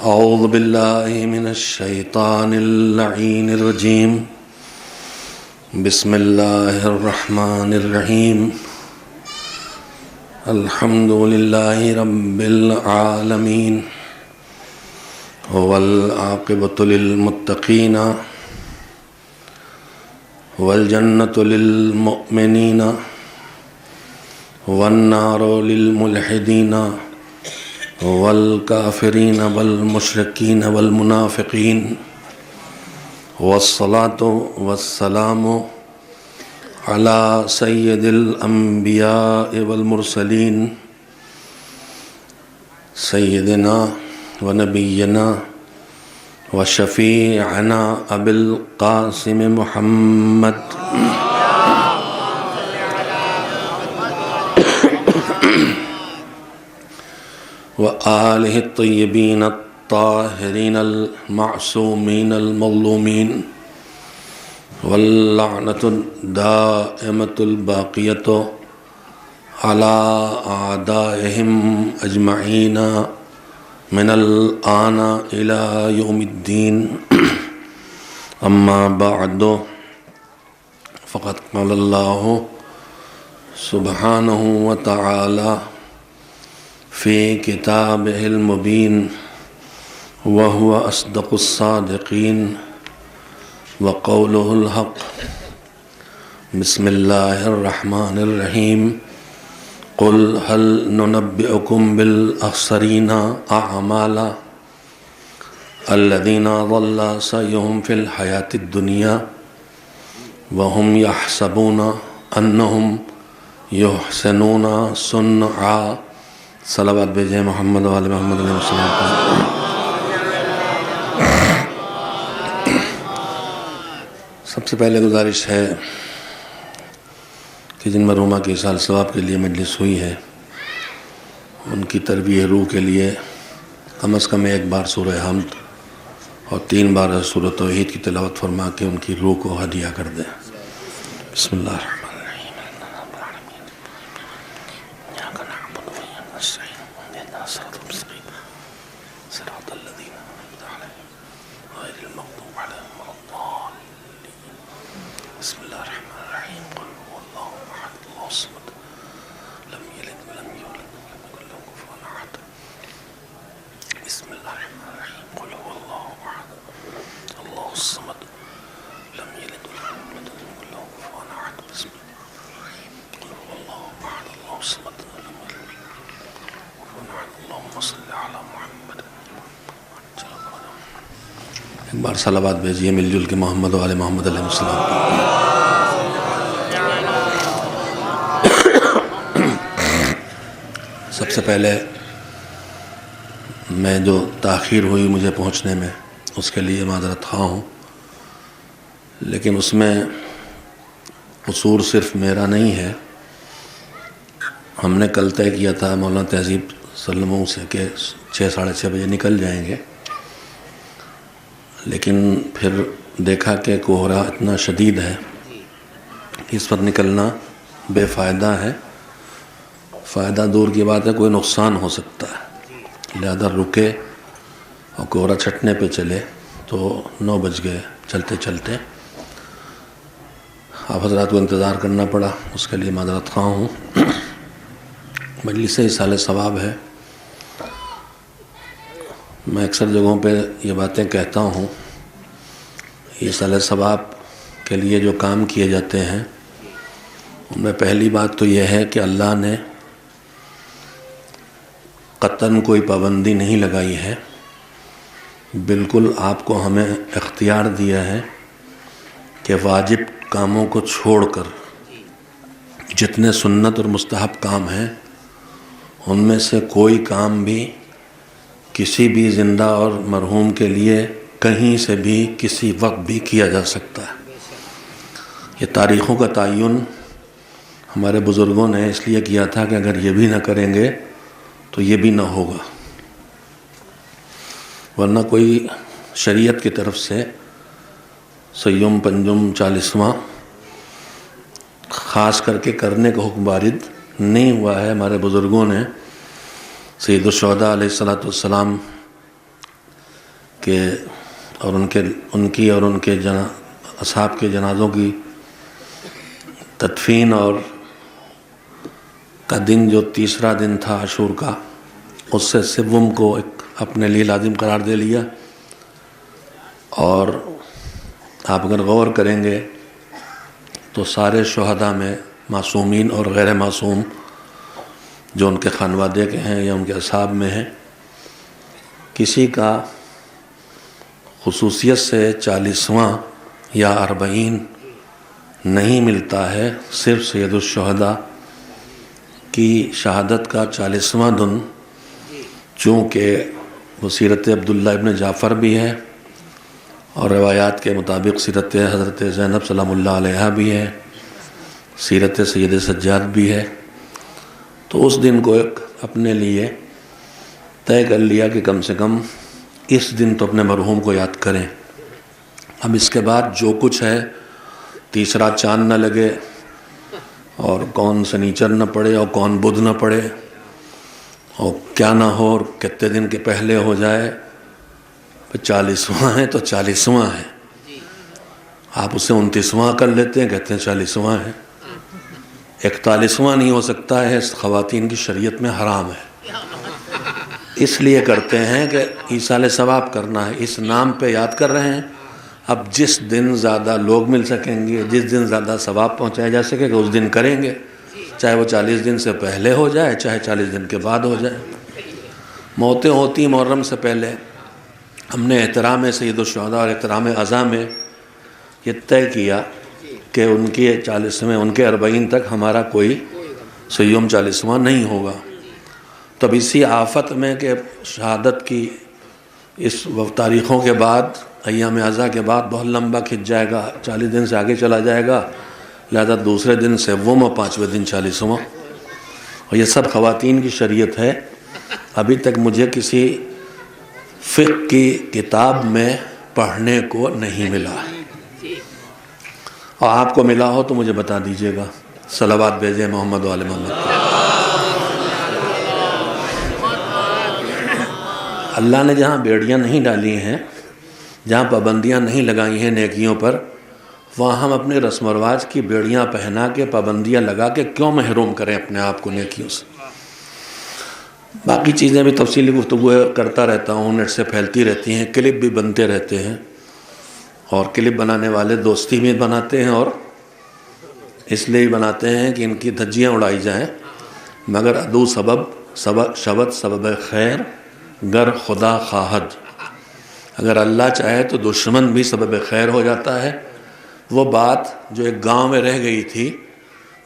أعوذ بالله من الشيطان اللعين الرجيم بسم الله الرحمن الرحيم الحمد لله رب العالمين والعاقبة للمتقين والجنة للمؤمنين والنار للملحدين والکافرین والمشرکین والمنافقین والصلاة والسلام علی سید الانبیاء والمرسلین سیدنا ونبینا وشفیعنا ابی القاسم محمد وآلہ الطیبین الطاہرین المعصومین المظلومین واللعنۃ الدائمۃ الباقیۃ علی اعدائہم اجمعین من الآن الی یوم الدین اما بعد فقد قال اللہ سبحانہ وتعالی فی کتابہ المبین وہو اصدق الصادقین وقولہ الحق بسم اللہ الرحمن الرحیم قل هل ننبئکم بالاخسرین اعمالا الذین ضل سعیہم فی الحیاة الدنیا وهم یحسبون انہم یحسنون صنعا صلوات بھیجیں محمد وآل محمد علیہ وسلم. سب سے پہلے گزارش ہے کہ جن مرحومہ کے ایصال ثواب کے لیے مجلس ہوئی ہے ان کی تربیت روح کے لیے کم از کم ایک بار سورہ حمد اور 3 بار سورۃ توحید کی تلاوت فرما کے ان کی روح کو ہدیہ کر دیں. بسم اللہ الرحمن ایک بار صلوات بھیجیے مل جل کے محمد وآل محمد علیہ السلام. سب سے پہلے میں جو تاخیر ہوئی مجھے پہنچنے میں اس کے لیے معذرت خواہ ہوں، لیکن اس میں قصور صرف میرا نہیں ہے. ہم نے کل طے کیا تھا مولانا تہذیب سلموں سے کہ 6 ساڑھے 6 بجے نکل جائیں گے، لیکن پھر دیکھا کہ کوہرا اتنا شدید ہے اس پر نکلنا بے فائدہ ہے. فائدہ دور کی بات ہے، کوئی نقصان ہو سکتا ہے، لہذا رکے اور کوہرا چھٹنے پہ چلے تو 9 بج گئے چلتے چلتے. آپ حضرات کو انتظار کرنا پڑا، اس کے لیے معذرت خواہ ہوں. مجلس ایصال ثواب ہے. میں اکثر جگہوں پہ یہ باتیں کہتا ہوں، ایصال ثواب کے لیے جو کام کیے جاتے ہیں ان میں پہلی بات تو یہ ہے کہ اللہ نے قطعاً کوئی پابندی نہیں لگائی ہے، بالکل آپ کو ہمیں اختیار دیا ہے کہ واجب کاموں کو چھوڑ کر جتنے سنت اور مستحب کام ہیں ان میں سے کوئی کام بھی کسی بھی زندہ اور مرحوم کے لیے کہیں سے بھی کسی وقت بھی کیا جا سکتا ہے. یہ تاریخوں کا تعین ہمارے بزرگوں نے اس لیے کیا تھا کہ اگر یہ بھی نہ کریں گے تو یہ بھی نہ ہوگا، ورنہ کوئی شریعت کی طرف سے سیوم پنجم 40واں خاص کر کے کرنے کا حکم وارد نہیں ہوا ہے. ہمارے بزرگوں نے سید الشہداء علیہ السلام کہ اور ان کی اور ان کے اصحاب کے جنازوں کی تدفین اور کا دن جو تیسرا دن تھا عاشور کا، اس سے سوم کو ایک اپنے لیے لازم قرار دے لیا۔ اور آپ اگر غور کریں گے تو سارے شہداء میں معصومین اور غیر معصوم جو ان کے خانوادے کے ہیں یا ان کے اصحاب میں ہیں، کسی کا خصوصیت سے 40واں یا 40 نہیں ملتا ہے۔ صرف سید الشہداء کی شہادت کا 40واں دن، چونکہ وہ سیرت عبداللہ ابن جعفر بھی ہے اور روایات کے مطابق سیرت حضرت زینب سلام اللہ علیہا بھی ہے، سیرت سید سجاد بھی ہے، تو اس دن کو ایک اپنے لیے طے کر لیا کہ کم سے کم اس دن تو اپنے مرحوم کو یاد کریں۔ اب اس کے بعد جو کچھ ہے، تیسرا چاند نہ لگے اور کون سنیچر نہ پڑے اور کون بدھ نہ پڑے اور کیا نہ ہو اور کتنے دن کے پہلے ہو جائے، 40واں ہے تو 40واں ہے، آپ اسے 29واں کر لیتے ہیں، کہتے ہیں 40واں ہے، 41واں نہیں ہو سکتا ہے، خواتین کی شریعت میں حرام ہے۔ اس لیے کرتے ہیں کہ ایصال ثواب کرنا ہے، اس نام پہ یاد کر رہے ہیں۔ اب جس دن زیادہ لوگ مل سکیں گے، جس دن زیادہ ثواب پہنچایا جا سکے گا، اس دن کریں گے، چاہے وہ 40 دن سے پہلے ہو جائے، چاہے 40 دن کے بعد ہو جائے۔ موتیں ہوتی محرم سے پہلے، ہم نے احترام سید الشہداء اور احترام عزا میں یہ طے کیا کہ ان کے 40ویں، ان کے 40 تک ہمارا کوئی سیوم 40واں نہیں ہوگا۔ تب اسی آفت میں کہ شہادت کی اس تاریخوں کے بعد، ایام عزا کے بعد بہت لمبا کھنچ جائے گا، 40 دن سے آگے چلا جائے گا، لہذا دوسرے دن سوم اور 5ویں دن 40واں، اور یہ سب خواتین کی شریعت ہے۔ ابھی تک مجھے کسی فقہ کی کتاب میں پڑھنے کو نہیں ملا، اور آپ کو ملا ہو تو مجھے بتا دیجیے گا۔ صلوات بھیجیں محمد و آل محمد۔ اللہ نے جہاں بیڑیاں نہیں ڈالی ہیں، جہاں پابندیاں نہیں لگائی ہیں نیکیوں پر، وہاں ہم اپنے رسم و رواج کی بیڑیاں پہنا کے، پابندیاں لگا کے کیوں محروم کریں اپنے آپ کو نیکیوں سے؟ باقی چیزیں بھی تفصیلی گفتگو کرتا رہتا ہوں، نیٹ سے پھیلتی رہتی ہیں، کلپ بھی بنتے رہتے ہیں، اور کلپ بنانے والے دوستی میں بناتے ہیں اور اس لیے بناتے ہیں کہ ان کی دھجیاں اڑائی جائیں، مگر ادو شبد سبب خیر گر خدا خواہد، اگر اللہ چاہے تو دشمن بھی سبب خیر ہو جاتا ہے۔ وہ بات جو ایک گاؤں میں رہ گئی تھی،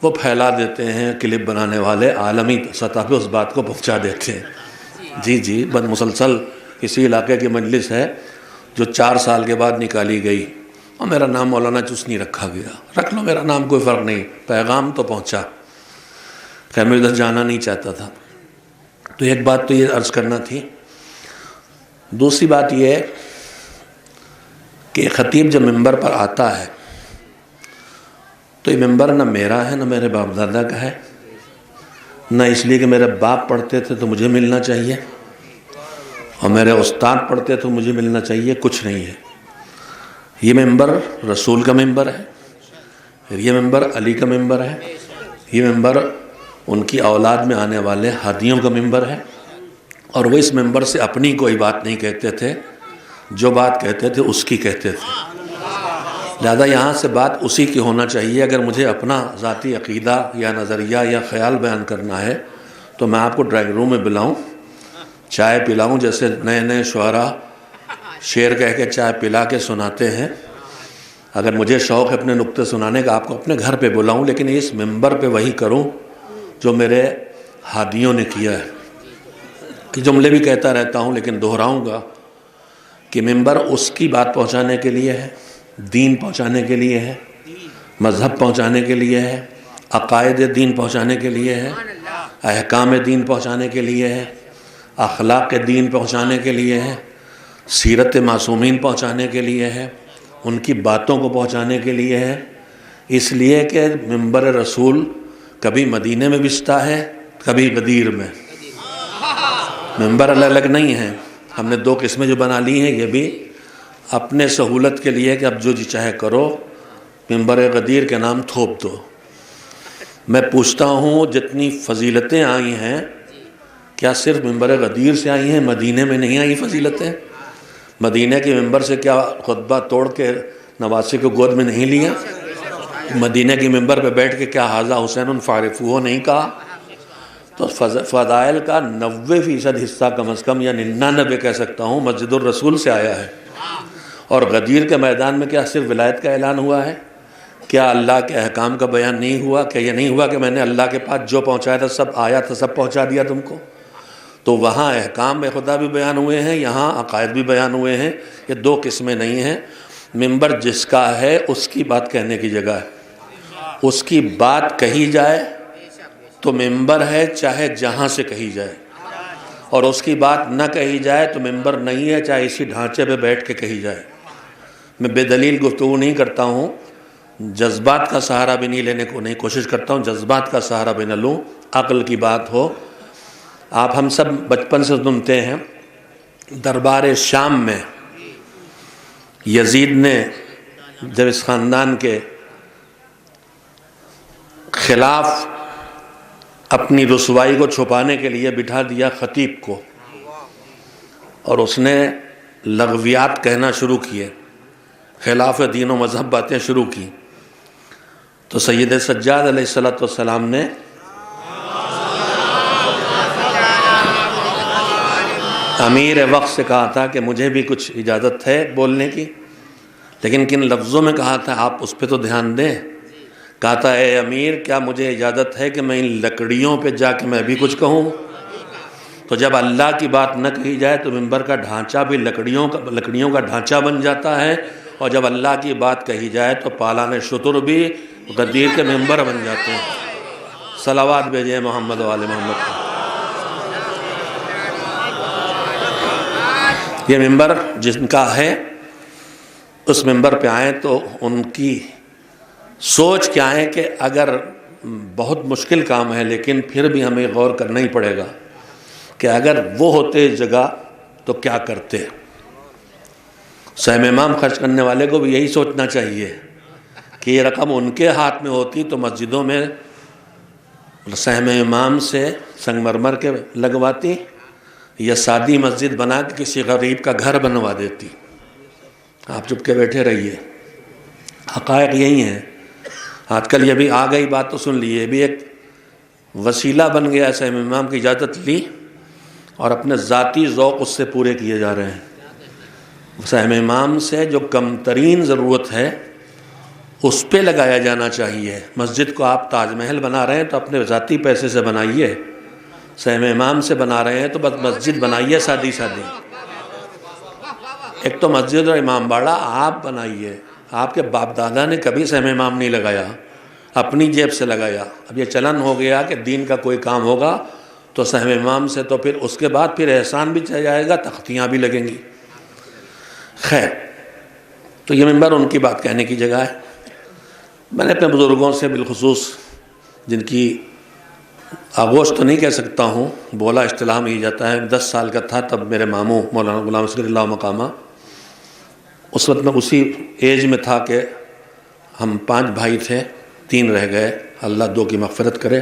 وہ پھیلا دیتے ہیں کلپ بنانے والے، عالمی سطح پہ اس بات کو پہنچا دیتے ہیں۔ جی مسلسل کسی علاقے کی مجلس ہے جو 4 سال کے بعد نکالی گئی، اور میرا نام مولانا چسنی رکھا گیا، رکھ لو میرا نام، کوئی فرق نہیں، پیغام تو پہنچا۔ خیر میں ادھر جانا نہیں چاہتا تھا، تو ایک بات تو یہ عرض کرنا تھی۔ دوسری بات یہ ہے کہ خطیب جب ممبر پر آتا ہے تو یہ ممبر نہ میرا ہے، نہ میرے باپ دادا کا ہے، نہ اس لیے کہ میرے باپ پڑھتے تھے تو مجھے ملنا چاہیے اور میرے استاد پڑھتے تو مجھے ملنا چاہیے، کچھ نہیں ہے۔ یہ ممبر رسول کا ممبر ہے، یہ ممبر علی کا ممبر ہے، یہ ممبر ان کی اولاد میں آنے والے ہادیوں کا ممبر ہے، اور وہ اس ممبر سے اپنی کوئی بات نہیں کہتے تھے، جو بات کہتے تھے اس کی کہتے تھے، لہذا یہاں سے بات اسی کی ہونا چاہیے۔ اگر مجھے اپنا ذاتی عقیدہ یا نظریہ یا خیال بیان کرنا ہے تو میں آپ کو ڈرائنگ روم میں بلاؤں، چائے پلاؤں، جیسے نئے نئے شعراء شعر کہہ کے چائے پلا کے سناتے ہیں۔ اگر مجھے شوق ہے اپنے نکتے سنانے کا، آپ کو اپنے گھر پہ بلاؤں، لیکن اس ممبر پہ وہی کروں جو میرے ہادیوں نے کیا ہے۔ کہ جملے بھی کہتا رہتا ہوں لیکن دہراؤں گا کہ ممبر اس کی بات پہنچانے کے لیے ہے، دین پہنچانے کے لیے ہے، مذہب پہنچانے کے لیے ہے، عقائد دین پہنچانے کے لیے ہے، احکام دین پہنچانے کے لیے ہے، اخلاق دین پہنچانے کے لیے ہے، سیرت معصومین پہنچانے کے لیے ہے، ان کی باتوں کو پہنچانے کے لیے ہے۔ اس لیے کہ ممبر رسول کبھی مدینے میں بچتا ہے، کبھی غدیر میں، ممبر الگ الگ نہیں ہیں، ہم نے 2 قسمیں جو بنا لی ہیں، یہ بھی اپنے سہولت کے لیے کہ اب جو جی چاہے کرو، منبر غدیر کے نام تھوپ دو۔ میں پوچھتا ہوں جتنی فضیلتیں آئی ہیں کیا صرف منبر غدیر سے آئی ہیں؟ مدینے میں نہیں آئی فضیلتیں؟ مدینہ کے منبر سے کیا خطبہ توڑ کے نواسی کو گود میں نہیں لیا؟ مدینہ کی منبر پہ بیٹھ کے کیا حاذا حسین فارفوہ نہیں کہا؟ تو فضائل کا 90% حصہ کم از کم، یا 99 کہہ سکتا ہوں، مسجد الرسول سے آیا ہے۔ اور غدیر کے میدان میں کیا صرف ولایت کا اعلان ہوا ہے؟ کیا اللہ کے احکام کا بیان نہیں ہوا؟ کیا یہ نہیں ہوا کہ میں نے اللہ کے پاس جو پہنچایا تھا، سب آیا تھا، سب پہنچا دیا تم کو؟ تو وہاں احکام خدا بھی بیان ہوئے ہیں، یہاں عقائد بھی بیان ہوئے ہیں۔ یہ 2 قسمیں نہیں ہیں۔ منبر جس کا ہے اس کی بات کہنے کی جگہ ہے، اس کی بات کہی جائے تو منبر ہے، چاہے جہاں سے کہی جائے، اور اس کی بات نہ کہی جائے تو منبر نہیں ہے، چاہے اسی ڈھانچے پہ بیٹھ کے کہی جائے۔ میں بے دلیل گفتگو نہیں کرتا ہوں، جذبات کا سہارا بھی نہیں لینے کو نہیں کوشش کرتا ہوں، جذبات کا سہارا بھی نہ لوں، عقل کی بات ہو۔ آپ ہم سب بچپن سے سنتے ہیں، دربار شام میں یزید نے جب اس خاندان کے خلاف اپنی رسوائی کو چھپانے کے لیے بٹھا دیا خطیب کو، اور اس نے لغویات کہنا شروع کیے، خلاف دین و مذہب باتیں شروع کی، تو سید سجاد علیہ السلام نے امیر وقت سے کہا تھا کہ مجھے بھی کچھ اجازت ہے بولنے کی، لیکن کن لفظوں میں کہا تھا آپ اس پہ تو دھیان دیں۔ کہا تھا اے امیر، کیا مجھے اجازت ہے کہ میں ان لکڑیوں پہ جا کے میں بھی کچھ کہوں؟ تو جب اللہ کی بات نہ کہی جائے تو منبر کا ڈھانچہ بھی لکڑیوں کا ڈھانچہ بن جاتا ہے، اور جب اللہ کی بات کہی جائے تو پالان شتر بھی غدیر کے منبر بن جاتے ہیں۔ صلوات بھیجیں محمد و آل محمد کو۔ یہ منبر جن کا ہے اس منبر پہ آئیں تو ان کی سوچ کیا ہے کہ اگر بہت مشکل کام ہے لیکن پھر بھی ہمیں غور کرنا ہی پڑے گا کہ اگر وہ ہوتے اس جگہ تو کیا کرتے۔ سہم امام خرچ کرنے والے کو بھی یہی سوچنا چاہیے کہ یہ رقم ان کے ہاتھ میں ہوتی تو مسجدوں میں سہم امام سے سنگ مرمر کے لگواتی، یا سادی مسجد بنا کے کسی غریب کا گھر بنوا دیتی۔ آپ چپ کے بیٹھے رہیے، حقائق یہی ہیں۔ آج کل یہ بھی آ گئی بات تو سن لیے، بھی ایک وسیلہ بن گیا، سہم امام کی اجازت لی اور اپنے ذاتی ذوق اس سے پورے کیے جا رہے ہیں۔ سہم امام سے جو کم ترین ضرورت ہے اس پہ لگایا جانا چاہیے۔ مسجد کو آپ تاج محل بنا رہے ہیں تو اپنے ذاتی پیسے سے بنائیے، سہم امام سے بنا رہے ہیں تو بس مسجد بنائیے سادی سادی۔ ایک تو مسجد اور امام باڑہ آپ بنائیے، آپ کے باپ دادا نے کبھی سہم امام نہیں لگایا، اپنی جیب سے لگایا۔ اب یہ چلن ہو گیا کہ دین کا کوئی کام ہوگا تو سہم امام سے، تو پھر اس کے بعد پھر احسان بھی چل جائے گا، تختیاں بھی لگیں گی۔ خیر، تو یہ منبر ان کی بات کہنے کی جگہ ہے۔ میں نے اپنے بزرگوں سے بالخصوص، جن کی آغوش تو نہیں کہہ سکتا ہوں، بولا اصطلاح میں ہی جاتا ہے، 10 سال کا تھا تب میرے ماموں مولانا غلام اصغر اللہ مقامہ، اس وقت میں اسی ایج میں تھا کہ ہم 5 بھائی تھے، 3 رہ گئے، اللہ 2 کی مغفرت کرے،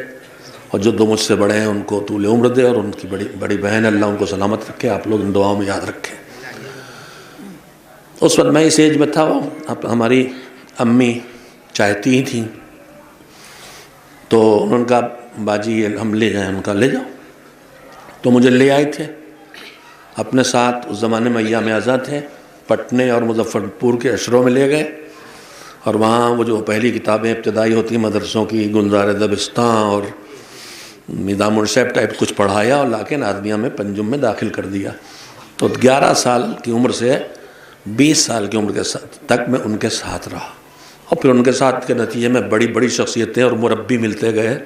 اور جو 2 مجھ سے بڑے ہیں ان کو طول عمر دے، اور ان کی بڑی بہن اللہ ان کو سلامت رکھے، آپ لوگ ان دعاؤں میں یاد رکھیں۔ اس وقت میں اس ایج میں تھا، ہماری امی چاہتی ہی تھیں، تو انہوں نے کہا باجی یہ ہم لے جائیں، ان کا لے جاؤ، تو مجھے لے آئے تھے اپنے ساتھ۔ اس زمانے میں ایام اعزاں تھے، پٹنے اور مظفر پور کے اشروں میں لے گئے، اور وہاں وہ جو پہلی کتابیں ابتدائی ہوتی ہیں مدرسوں کی، گلزار دبستان اور نظام الشیب ٹائپ کچھ پڑھایا، اور لا کے نازمیہ میں پنجم میں داخل کر دیا۔ تو 11 سال کی عمر سے 20 سال کی عمر کے تک میں ان کے ساتھ رہا، اور پھر ان کے ساتھ کے نتیجے میں بڑی بڑی شخصیتیں اور مربی ملتے گئے۔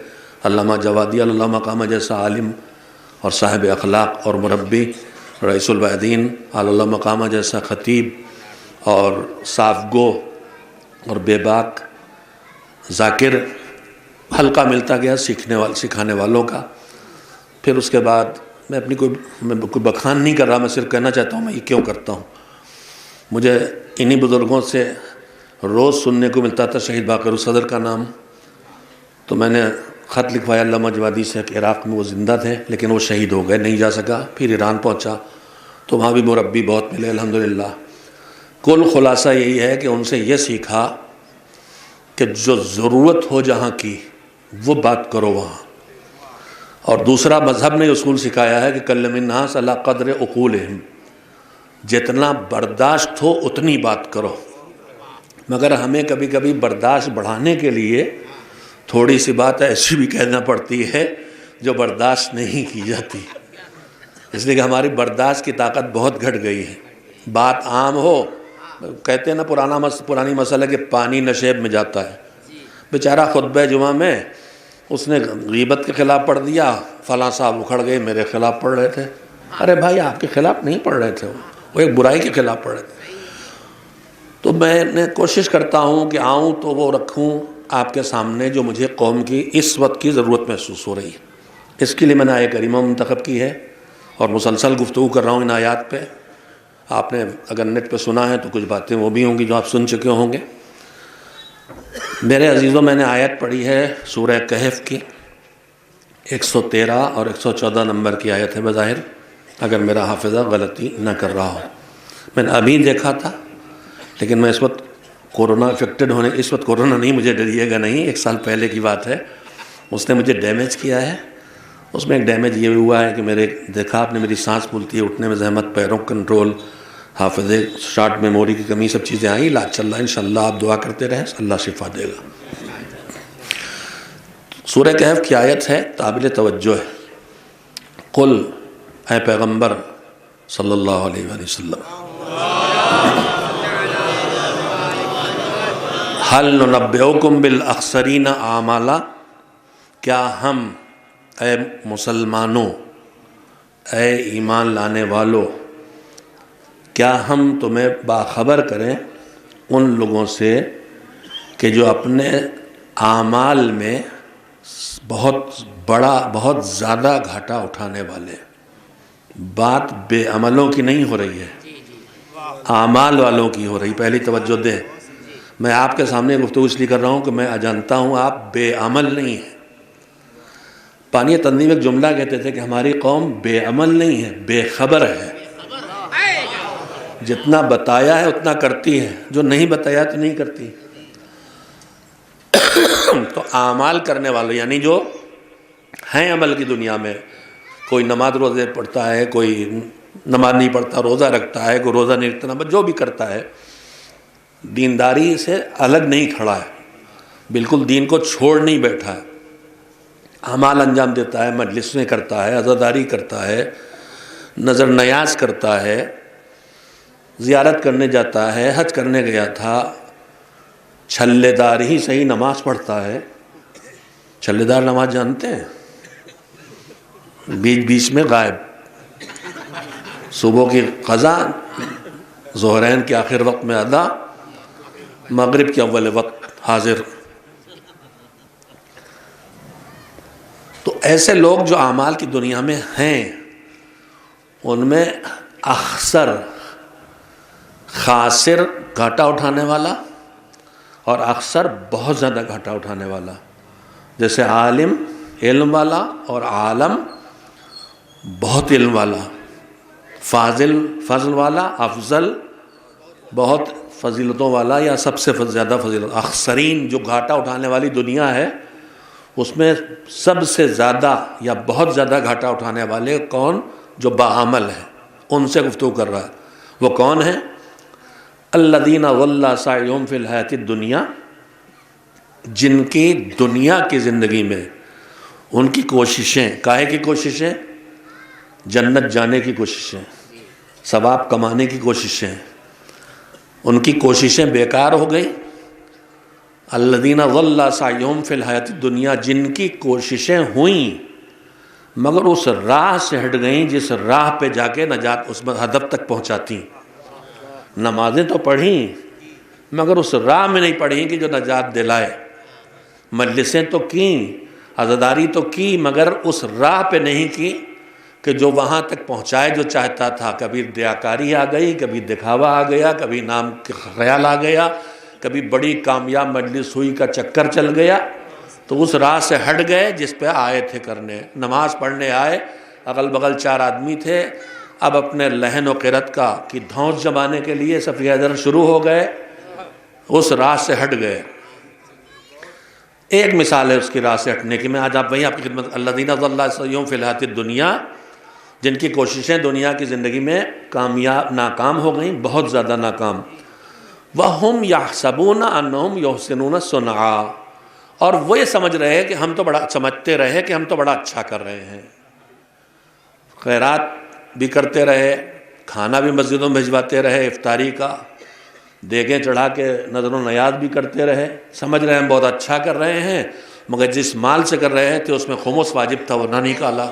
علامہ جوادی اللہ مقامہ جیسا عالم اور صاحب اخلاق اور مربی، رئیس البعدین اللہ مقامہ جیسا خطیب اور صاف گو اور بے باک ذاکر، حلقہ ملتا گیا سکھانے والوں کا۔ پھر اس کے بعد میں کوئی بخان نہیں کر رہا، میں صرف کہنا چاہتا ہوں میں یہ کیوں کرتا ہوں. مجھے انہی بزرگوں سے روز سننے کو ملتا تھا شہید باقر الصدر کا نام. تو میں نے خط لکھوایا علامہ جوادی سے کہ عراق میں وہ زندہ تھے لیکن وہ شہید ہو گئے، نہیں جا سکا. پھر ایران پہنچا تو وہاں بھی مربی بہت ملے الحمدللہ. کل خلاصہ یہی ہے کہ ان سے یہ سیکھا کہ جو ضرورت ہو جہاں کی وہ بات کرو وہاں. اور دوسرا مذہب نے اصول سکھایا ہے کہ کلم الناس علی قدر عقولہم، جتنا برداشت ہو اتنی بات کرو. مگر ہمیں کبھی کبھی برداشت بڑھانے کے لیے تھوڑی سی بات ایسی بھی کہنا پڑتی ہے جو برداشت نہیں کی جاتی، اس لیے کہ ہماری برداشت کی طاقت بہت گھٹ گئی ہے. بات عام ہو، کہتے ہیں نا پرانی مسئلہ کہ پانی نشیب میں جاتا ہے. بیچارہ خطبہ جمعہ میں اس نے غیبت کے خلاف پڑھ دیا، فلاں صاحب اکھڑ گئے میرے خلاف پڑھ رہے تھے. ارے بھائی آپ کے خلاف نہیں پڑھ رہے تھے، وہ ایک برائی کے خلاف پڑھ رہے تھے. تو میں نے کوشش کرتا ہوں کہ آؤں تو وہ رکھوں آپ کے سامنے جو مجھے قوم کی اس وقت کی ضرورت محسوس ہو رہی ہے. اس کے لیے میں نے آیہ کریمہ منتخب کی ہے اور مسلسل گفتگو کر رہا ہوں ان آیات پہ. آپ نے اگر نیٹ پہ سنا ہے تو کچھ باتیں وہ بھی ہوں گی جو آپ سن چکے ہوں گے. میرے عزیزوں، میں نے آیت پڑھی ہے سورہ کہف کی 113 اور 114 نمبر کی آیت ہے بظاہر، اگر میرا حافظہ غلطی نہ کر رہا ہو. میں نے ابھی دیکھا تھا لیکن میں اس وقت کورونا افیکٹڈ ہونے، اس وقت کورونا نہیں، مجھے ڈریے گا نہیں، 1 سال پہلے کی بات ہے. اس نے مجھے ڈیمیج کیا ہے. اس میں ایک ڈیمیج یہ ہوا ہے کہ دیکھا آپ نے میری سانس پھولتی ہے، اٹھنے میں زحمت، پیروں کنٹرول، حافظے، شارٹ میموری کی کمی، سب چیزیں آئیں. علاج چل رہا ہے انشاءاللہ، آپ دعا کرتے رہیں اللہ شفا دے گا. سورہ کہف کی آیت ہے قابل توجہ ہے. قل، اے پیغمبر صلی اللہ علیہ وآلہ وسلم، هل ننبئکم بالاخسرین اعمالا، کیا ہم اے مسلمانوں، اے ایمان لانے والوں، کیا ہم تمہیں باخبر کریں ان لوگوں سے کہ جو اپنے اعمال میں بہت بڑا، بہت زیادہ گھاٹا اٹھانے والے. بات بے عملوں کی نہیں ہو رہی ہے، اعمال والوں کی ہو رہی. پہلی توجہ دیں. میں آپ کے سامنے گفتگو اس لیے کر رہا ہوں کہ میں جانتا ہوں آپ بے عمل نہیں ہیں. پانی تنظیم ایک جملہ کہتے تھے کہ ہماری قوم بے عمل نہیں ہے، بے خبر ہے. جتنا بتایا ہے اتنا کرتی ہے، جو نہیں بتایا تو نہیں کرتی. تو اعمال کرنے والے یعنی جو ہیں عمل کی دنیا میں، کوئی نماز روزے پڑھتا ہے، کوئی نماز نہیں پڑھتا، روزہ رکھتا ہے، کوئی روزہ نہیں رکھتا، جو بھی کرتا ہے، دینداری سے الگ نہیں کھڑا ہے، بالکل دین کو چھوڑ نہیں بیٹھا ہے. اعمال انجام دیتا ہے، مجلسیں کرتا ہے، عزاداری کرتا ہے، نظر نیاز کرتا ہے، زیارت کرنے جاتا ہے، حج کرنے گیا تھا، چھلے دار ہی صحیح نماز پڑھتا ہے. چھلے دار نماز جانتے ہیں؟ بیچ میں غائب، صبح کی قضا، ظہرین کے آخر وقت میں ادا، مغرب کے اول وقت حاضر. تو ایسے لوگ جو اعمال کی دنیا میں ہیں ان میں اخسر، خاسر گھاٹا اٹھانے والا اور اخسر بہت زیادہ گھاٹا اٹھانے والا. جیسے عالم علم والا اور عالم بہت علم والا، فاضل فضل والا، افضل بہت فضیلتوں والا یا سب سے زیادہ فضیلت. اخسرین جو گھاٹا اٹھانے والی دنیا ہے اس میں سب سے زیادہ یا بہت زیادہ گھاٹا اٹھانے والے کون؟ جو باعمل ہیں. ان سے گفتگو کر رہا ہے. وہ کون ہیں؟ الذین ضل سعیہم فی الحیاۃ الدنیا، جن کی دنیا کی زندگی میں ان کی کوششیں، کاہے کی کوششیں؟ جنت جانے کی کوششیں، ثواب کمانے کی کوششیں، ان کی کوششیں بیکار ہو گئیں. الذین ضل سعیہم فی الحیاۃ الدنیا، جن کی کوششیں ہوئیں مگر اس راہ سے ہٹ گئیں جس راہ پہ جا کے نجات اس ہدف تک پہنچاتی. نمازیں تو پڑھیں مگر اس راہ میں نہیں پڑھیں کہ جو نجات دلائے. مجلسیں تو کیں، عزاداری تو کی مگر اس راہ پہ نہیں کی کہ جو وہاں تک پہنچائے جو چاہتا تھا. کبھی ریاکاری آ گئی، کبھی دکھاوا آ گیا، کبھی نام کا خیال آ گیا، کبھی بڑی کامیاب مجلس ہوئی کا چکر چل گیا. تو اس راہ سے ہٹ گئے جس پہ آئے تھے کرنے. نماز پڑھنے آئے، اگل بغل 4 آدمی تھے، اب اپنے لحن و قرت کی دھونس جمانے کے لیے صفیہ حضرت شروع ہو گئے، اس راہ سے ہٹ گئے. ایک مثال ہے اس کی راہ سے ہٹنے کی. میں آج وہیں آپ کی خدمت. الذین ضل سعیہم فی الحیاۃ الدنیا، جن کی کوششیں دنیا کی زندگی میں ناکام ہو گئیں، بہت زیادہ ناکام. وَهُمْ يَحْسَبُونَ أَنَّهُمْ يُحْسِنُونَ صُنْعًا، اور وہ یہ سمجھ رہے کہ ہم تو بڑا سمجھتے رہے کہ ہم تو بڑا اچھا کر رہے ہیں. خیرات بھی کرتے رہے، کھانا بھی مسجدوں میں بھجواتے رہے، افطاری کا دیگیں چڑھا کے نظر و نیاز بھی کرتے رہے، سمجھ رہے ہیں ہم بہت اچھا کر رہے ہیں. مگر جس مال سے کر رہے تھے اس میں خمس واجب تھا، وہ نہ نکالا.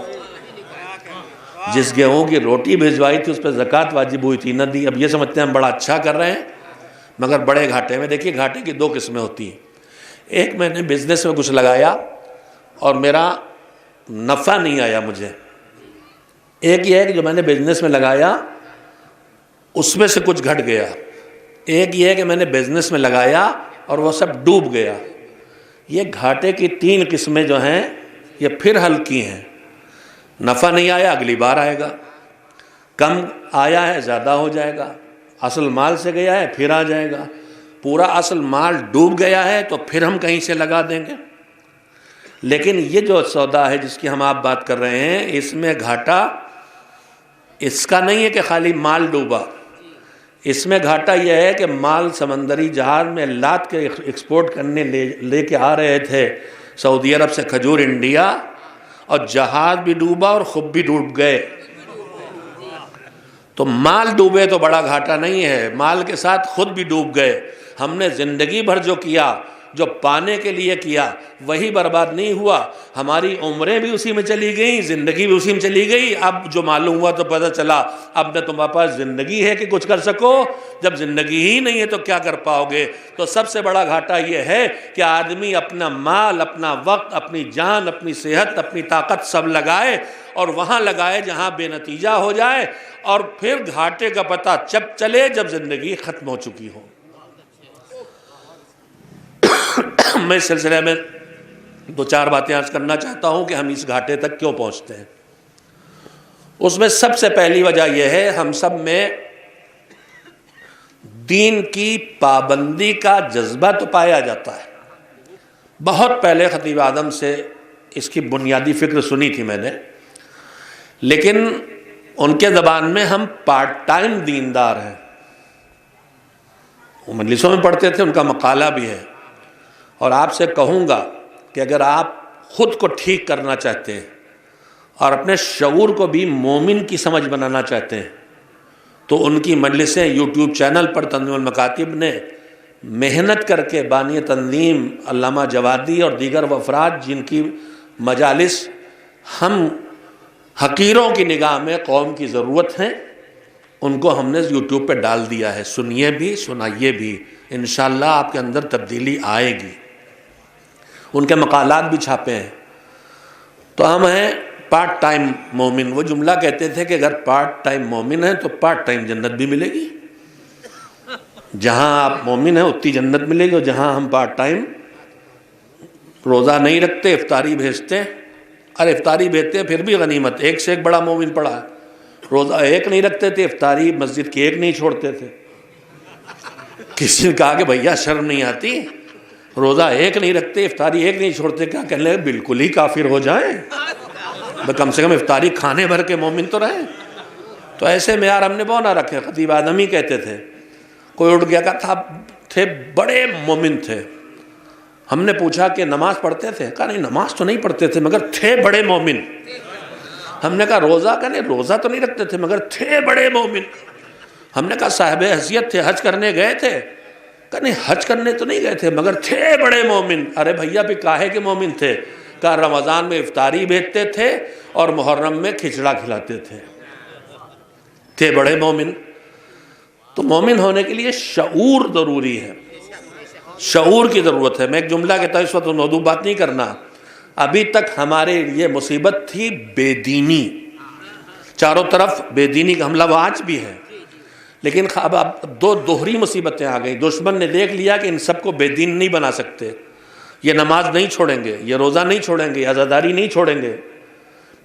جس گیہوں کی روٹی بھجوائی تھی اس پہ زکوٰۃ واجب ہوئی تھی، نہ دی. اب یہ سمجھتے ہیں ہم بڑا اچھا کر رہے ہیں مگر بڑے گھاٹے میں. دیکھیے گھاٹے کی 2 قسمیں ہوتی ہیں. ایک میں نے بزنس میں کچھ لگایا اور میرا نفع نہیں آیا مجھے. ایک یہ ہے کہ جو میں نے بزنس میں لگایا اس میں سے کچھ گھٹ گیا. ایک یہ ہے کہ میں نے بزنس میں لگایا اور وہ سب ڈوب گیا. یہ گھاٹے کی 3 قسمیں جو ہیں یہ پھر ہلکی ہیں. نفع نہیں آیا، اگلی بار آئے گا. کم آیا ہے، زیادہ ہو جائے گا. اصل مال سے گیا ہے، پھر آ جائے گا. پورا اصل مال ڈوب گیا ہے تو پھر ہم کہیں سے لگا دیں گے. لیکن یہ جو سودا ہے جس کی ہم آپ بات کر رہے ہیں، اس میں گھاٹا اس کا نہیں ہے کہ خالی مال ڈوبا. اس میں گھاٹا یہ ہے کہ مال سمندری جہاز میں لاد کے ایکسپورٹ کرنے لے کے آ رہے تھے سعودی عرب سے کھجور انڈیا، اور جہاز بھی ڈوبا اور خود بھی ڈوب گئے. تو مال ڈوبے تو بڑا گھاٹا نہیں ہے، مال کے ساتھ خود بھی ڈوب گئے. ہم نے زندگی بھر جو کیا، جو پانے کے لیے کیا، وہی برباد نہیں ہوا. ہماری عمریں بھی اسی میں چلی گئیں، زندگی بھی اسی میں چلی گئی. اب جو معلوم ہوا تو پتہ چلا اب نہ تمہارے پاس زندگی ہے کہ کچھ کر سکو. جب زندگی ہی نہیں ہے تو کیا کر پاؤ گے؟ تو سب سے بڑا گھاٹا یہ ہے کہ آدمی اپنا مال، اپنا وقت، اپنی جان، اپنی صحت، اپنی طاقت سب لگائے اور وہاں لگائے جہاں بے نتیجہ ہو جائے، اور پھر گھاٹے کا پتہ جب چلے جب زندگی ختم ہو چکی ہو. میں اس سلسلے میں 2-4 باتیں عرض کرنا چاہتا ہوں کہ ہم اس گھاٹے تک کیوں پہنچتے ہیں. اس میں سب سے پہلی وجہ یہ ہے ہم سب میں دین کی پابندی کا جذبہ تو پایا جاتا ہے. بہت پہلے خطیب اعظم سے اس کی بنیادی فکر سنی تھی میں نے، لیکن ان کے زبان میں ہم پارٹ ٹائم دیندار ہیں. وہ مجلسوں میں پڑھتے تھے، ان کا مقالہ بھی ہے. اور آپ سے کہوں گا کہ اگر آپ خود کو ٹھیک کرنا چاہتے ہیں اور اپنے شعور کو بھی مومن کی سمجھ بنانا چاہتے ہیں تو ان کی مجلسیں یوٹیوب چینل پر تنظیم المکاتب نے محنت کر کے بانی تنظیم علامہ جوادی اور دیگر افراد جن کی مجالس ہم حقیروں کی نگاہ میں قوم کی ضرورت ہیں، ان کو ہم نے یوٹیوب پہ ڈال دیا ہے. سنیے بھی، سنائیے بھی، انشاءاللہ آپ کے اندر تبدیلی آئے گی. ان کے مقالات بھی چھاپے ہیں. تو ہم ہیں پارٹ ٹائم مومن. وہ جملہ کہتے تھے کہ اگر پارٹ ٹائم مومن ہیں تو پارٹ ٹائم جنت بھی ملے گی. جہاں آپ مومن ہیں اتنی جنت ملے گی، اور جہاں ہم پارٹ ٹائم روزہ نہیں رکھتے، افطاری بھیجتے ہیں. ارے افطاری بھیجتے ہیں پھر بھی غنیمت، ایک سے ایک بڑا مومن پڑا ہے. روزہ ایک نہیں رکھتے تھے، افطاری مسجد کی ایک نہیں چھوڑتے تھے. کسی نے کہا کہ بھیا شرم نہیں آتی، روزہ ایک نہیں رکھتے، افطاری ایک نہیں چھوڑتے، کیا کہنے لگے بالکل ہی کافر ہو جائیں، کم سے کم افطاری کھانے بھر کے مومن تو رہیں. تو ایسے معیار ہم نے بہت نہ رکھے. خطیب اعظم ہی کہتے تھے. کوئی اٹھ گیا کہا تھے بڑے مومن تھے. ہم نے پوچھا کہ نماز پڑھتے تھے؟ کہا نہیں نماز تو نہیں پڑھتے تھے مگر تھے بڑے مومن. ہم نے کہا روزہ؟ کہا نہیں روزہ تو نہیں رکھتے تھے مگر تھے بڑے مومن. ہم نے کہا صاحب حیثیت تھے، حج کرنے گئے تھے؟ کہا نہیں حج کرنے تو نہیں گئے تھے مگر تھے بڑے مومن. ارے بھیا بھی کاہے کے مومن تھے؟ کہا رمضان میں افطاری بھیجتے تھے اور محرم میں کھچڑا کھلاتے تھے. تھے بڑے مومن. تو مومن ہونے کے لیے شعور ضروری ہے، شعور کی ضرورت ہے. میں ایک جملہ کہتا ہوں، اس وقت موضوع بات نہیں کرنا. ابھی تک ہمارے لیے مصیبت تھی بے دینی. چاروں طرف بے دینی کا حملہ وہ آج بھی ہے، لیکن اب دو دوہری مصیبتیں آ گئی. دشمن نے دیکھ لیا کہ ان سب کو بے دین نہیں بنا سکتے، یہ نماز نہیں چھوڑیں گے، یہ روزہ نہیں چھوڑیں گے، یہ عزاداری نہیں چھوڑیں گے،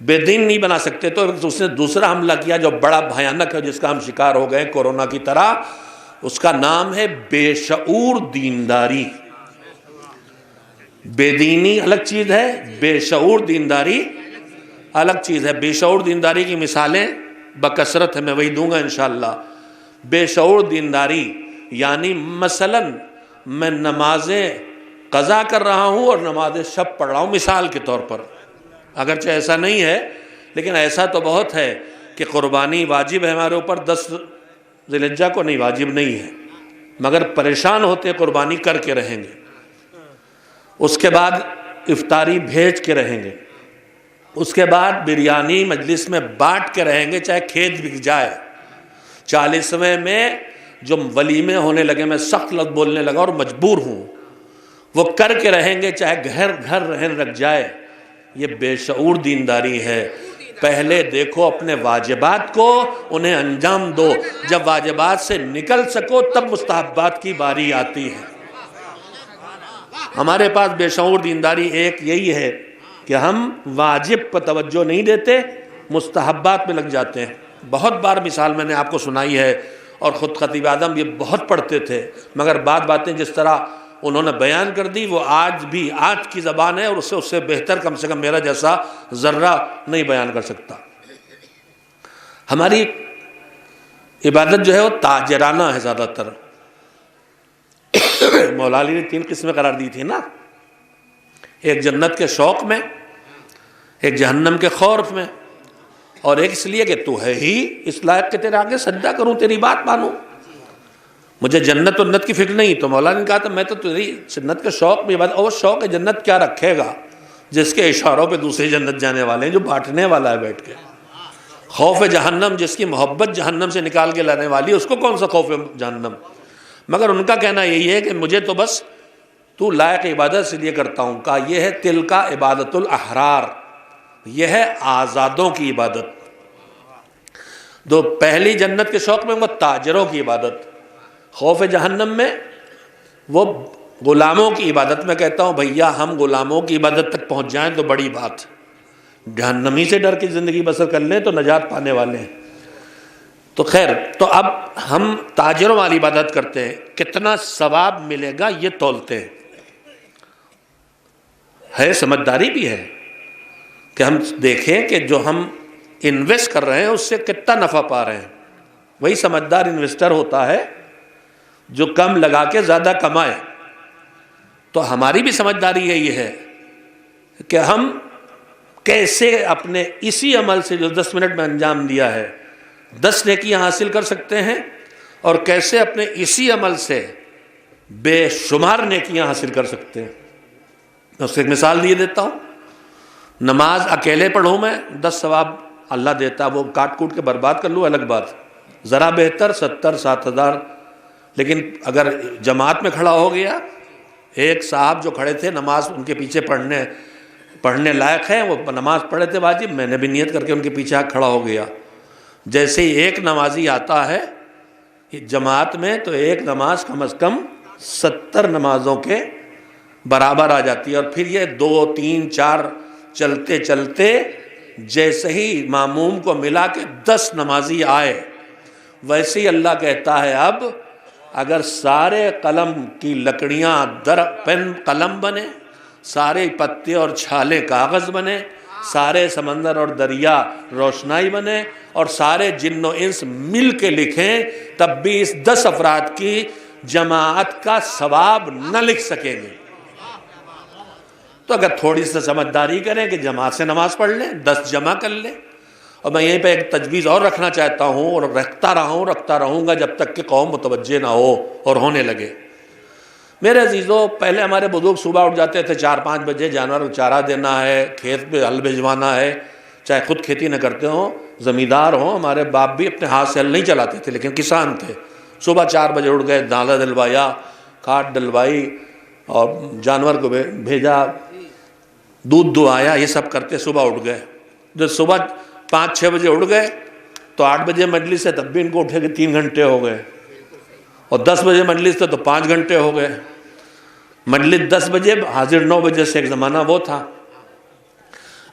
بے دین نہیں بنا سکتے. تو اس نے دوسرا حملہ کیا جو بڑا بھیانک ہے، جس کا ہم شکار ہو گئے کورونا کی طرح. اس کا نام ہے بے شعور دینداری. بے دینی الگ چیز ہے، بے شعور دینداری الگ چیز ہے. بے شعور دینداری کی مثالیں بکثرت ہے، میں وہی دوں گا انشاءاللہ. بے شعور دینداری یعنی مثلا میں نمازیں قضا کر رہا ہوں اور نماز شب پڑھ رہا ہوں، مثال کے طور پر. اگرچہ ایسا نہیں ہے، لیکن ایسا تو بہت ہے کہ قربانی واجب ہے ہمارے اوپر، 10 ذی الحجہ کو نہیں، واجب نہیں ہے، مگر پریشان ہوتے قربانی کر کے رہیں گے. اس کے بعد افطاری بھیج کے رہیں گے. اس کے بعد بریانی مجلس میں بانٹ کے رہیں گے، چاہے کھیت بک جائے. 40ویں میں جو ولیمے ہونے لگے، میں سخت لفظ بولنے لگا اور مجبور ہوں، وہ کر کے رہیں گے چاہے گھر گھر رہن رکھ جائے. یہ بے شعور دینداری ہے. پہلے دیکھو اپنے واجبات کو، انہیں انجام دو. جب واجبات سے نکل سکو تب مستحبات کی باری آتی ہے. ہمارے پاس بے شعور دینداری ایک یہی ہے کہ ہم واجب پر توجہ نہیں دیتے، مستحبات میں لگ جاتے ہیں. بہت بار مثال میں نے آپ کو سنائی ہے، اور خود خطیب اعظم یہ بہت پڑھتے تھے، مگر باتیں جس طرح انہوں نے بیان کر دی وہ آج بھی آج کی زبان ہے، اور اس سے بہتر کم سے کم میرا جیسا ذرہ نہیں بیان کر سکتا. ہماری عبادت جو ہے وہ تاجرانہ ہے زیادہ تر. مولا علی نے 3 قسمیں قرار دی تھی نا، ایک جنت کے شوق میں، ایک جہنم کے خوف میں، اور ایک اس لیے کہ تو ہے ہی اس لائق کہ تیرے آگے سجدہ کروں، تیری بات مانوں. مجھے جنت و نت کی فکر نہیں. تو مولا نے کہا تھا میں تو تیری جنت کے شوق میں عبادت. اور شوق ہے جنت کیا رکھے گا جس کے اشاروں پہ دوسری جنت جانے والے ہیں، جو بانٹنے والا ہے بیٹھ کے. خوف جہنم جس کی محبت جہنم سے نکال کے لانے والی، اس کو کون سا خوف ہے جہنم. مگر ان کا کہنا یہی ہے کہ مجھے تو بس تو لائق عبادت اس لیے کرتا ہوں. کہا یہ ہے تل کا عبادت الاحرار، یہ ہے آزادوں کی عبادت. دو پہلی جنت کے شوق میں وہ تاجروں کی عبادت، خوف جہنم میں وہ غلاموں کی عبادت. میں کہتا ہوں بھیا ہم غلاموں کی عبادت تک پہنچ جائیں تو بڑی بات. جہنمی سے ڈر کی زندگی بسر کر لیں تو نجات پانے والے ہیں. تو خیر، تو اب ہم تاجروں والی عبادت کرتے ہیں. کتنا ثواب ملے گا یہ تولتے ہیں. ہے سمجھداری بھی ہے کہ ہم دیکھیں کہ جو ہم انویسٹ کر رہے ہیں اس سے کتنا نفع پا رہے ہیں. وہی سمجھدار انویسٹر ہوتا ہے جو کم لگا کے زیادہ کمائے. تو ہماری بھی سمجھداری یہی ہے کہ ہم کیسے اپنے اسی عمل سے جو 10 منٹ میں انجام دیا ہے 10 نیکیاں حاصل کر سکتے ہیں، اور کیسے اپنے اسی عمل سے بے شمار نیکیاں حاصل کر سکتے ہیں. میں اس سے ایک مثال دیے دیتا ہوں. نماز اکیلے پڑھوں میں 10 ثواب اللہ دیتا، وہ کاٹ کوٹ کے برباد کر لوں الگ بات، ذرا بہتر 70-7000. لیکن اگر جماعت میں کھڑا ہو گیا، ایک صاحب جو کھڑے تھے نماز ان کے پیچھے پڑھنے لائق ہیں، وہ نماز پڑھے تھے واجب، میں نے بھی نیت کر کے ان کے پیچھے کھڑا ہو گیا. جیسے ہی ایک نمازی آتا ہے جماعت میں تو ایک نماز کم از کم 70 نمازوں کے برابر آ جاتی ہے. اور پھر یہ 2 3 4 چلتے چلتے جیسے ہی ماموم کو ملا کہ 10 نمازی آئے، ویسے ہی اللہ کہتا ہے اب اگر سارے قلم کی لکڑیاں پین قلم بنے، سارے پتے اور چھالے کاغذ بنے، سارے سمندر اور دریا روشنائی بنے، اور سارے جن و انس مل کے لکھیں، تب بھی اس 10 افراد کی جماعت کا ثواب نہ لکھ سکیں گے. تو اگر تھوڑی سی سمجھداری کریں کہ جماعت سے نماز پڑھ لیں، 10 جمع کر لیں. اور میں یہیں پہ ایک تجویز اور رکھنا چاہتا ہوں، اور رکھتا رہوں گا جب تک کہ قوم متوجہ نہ ہو اور ہونے لگے. میرے عزیزوں، پہلے ہمارے بزرگ صبح اٹھ جاتے تھے 4-5 بجے، جانور کو چارہ دینا ہے، کھیت پہ ہل بھجوانا ہے، چاہے خود کھیتی نہ کرتے ہوں، زمیندار ہوں. ہمارے باپ بھی اپنے ہاتھ سے ہل نہیں چلاتے تھے لیکن کسان تھے. صبح 4 بجے اٹھ گئے، دانا ڈلوایا، کھاد ڈلوائی، اور جانور کو بھیجا، دودھ دہایا، یہ سب کرتے صبح اٹھ گئے. جو صبح 5-6 بجے اٹھ گئے تو 8 بجے مجلس ہے تب بھی ان کو اٹھے کے 3 گھنٹے ہو گئے، اور 10 بجے مجلس تھے تو 5 گھنٹے ہو گئے۔ مجلس 10 بجے، حاضر 9 بجے سے، ایک زمانہ وہ تھا۔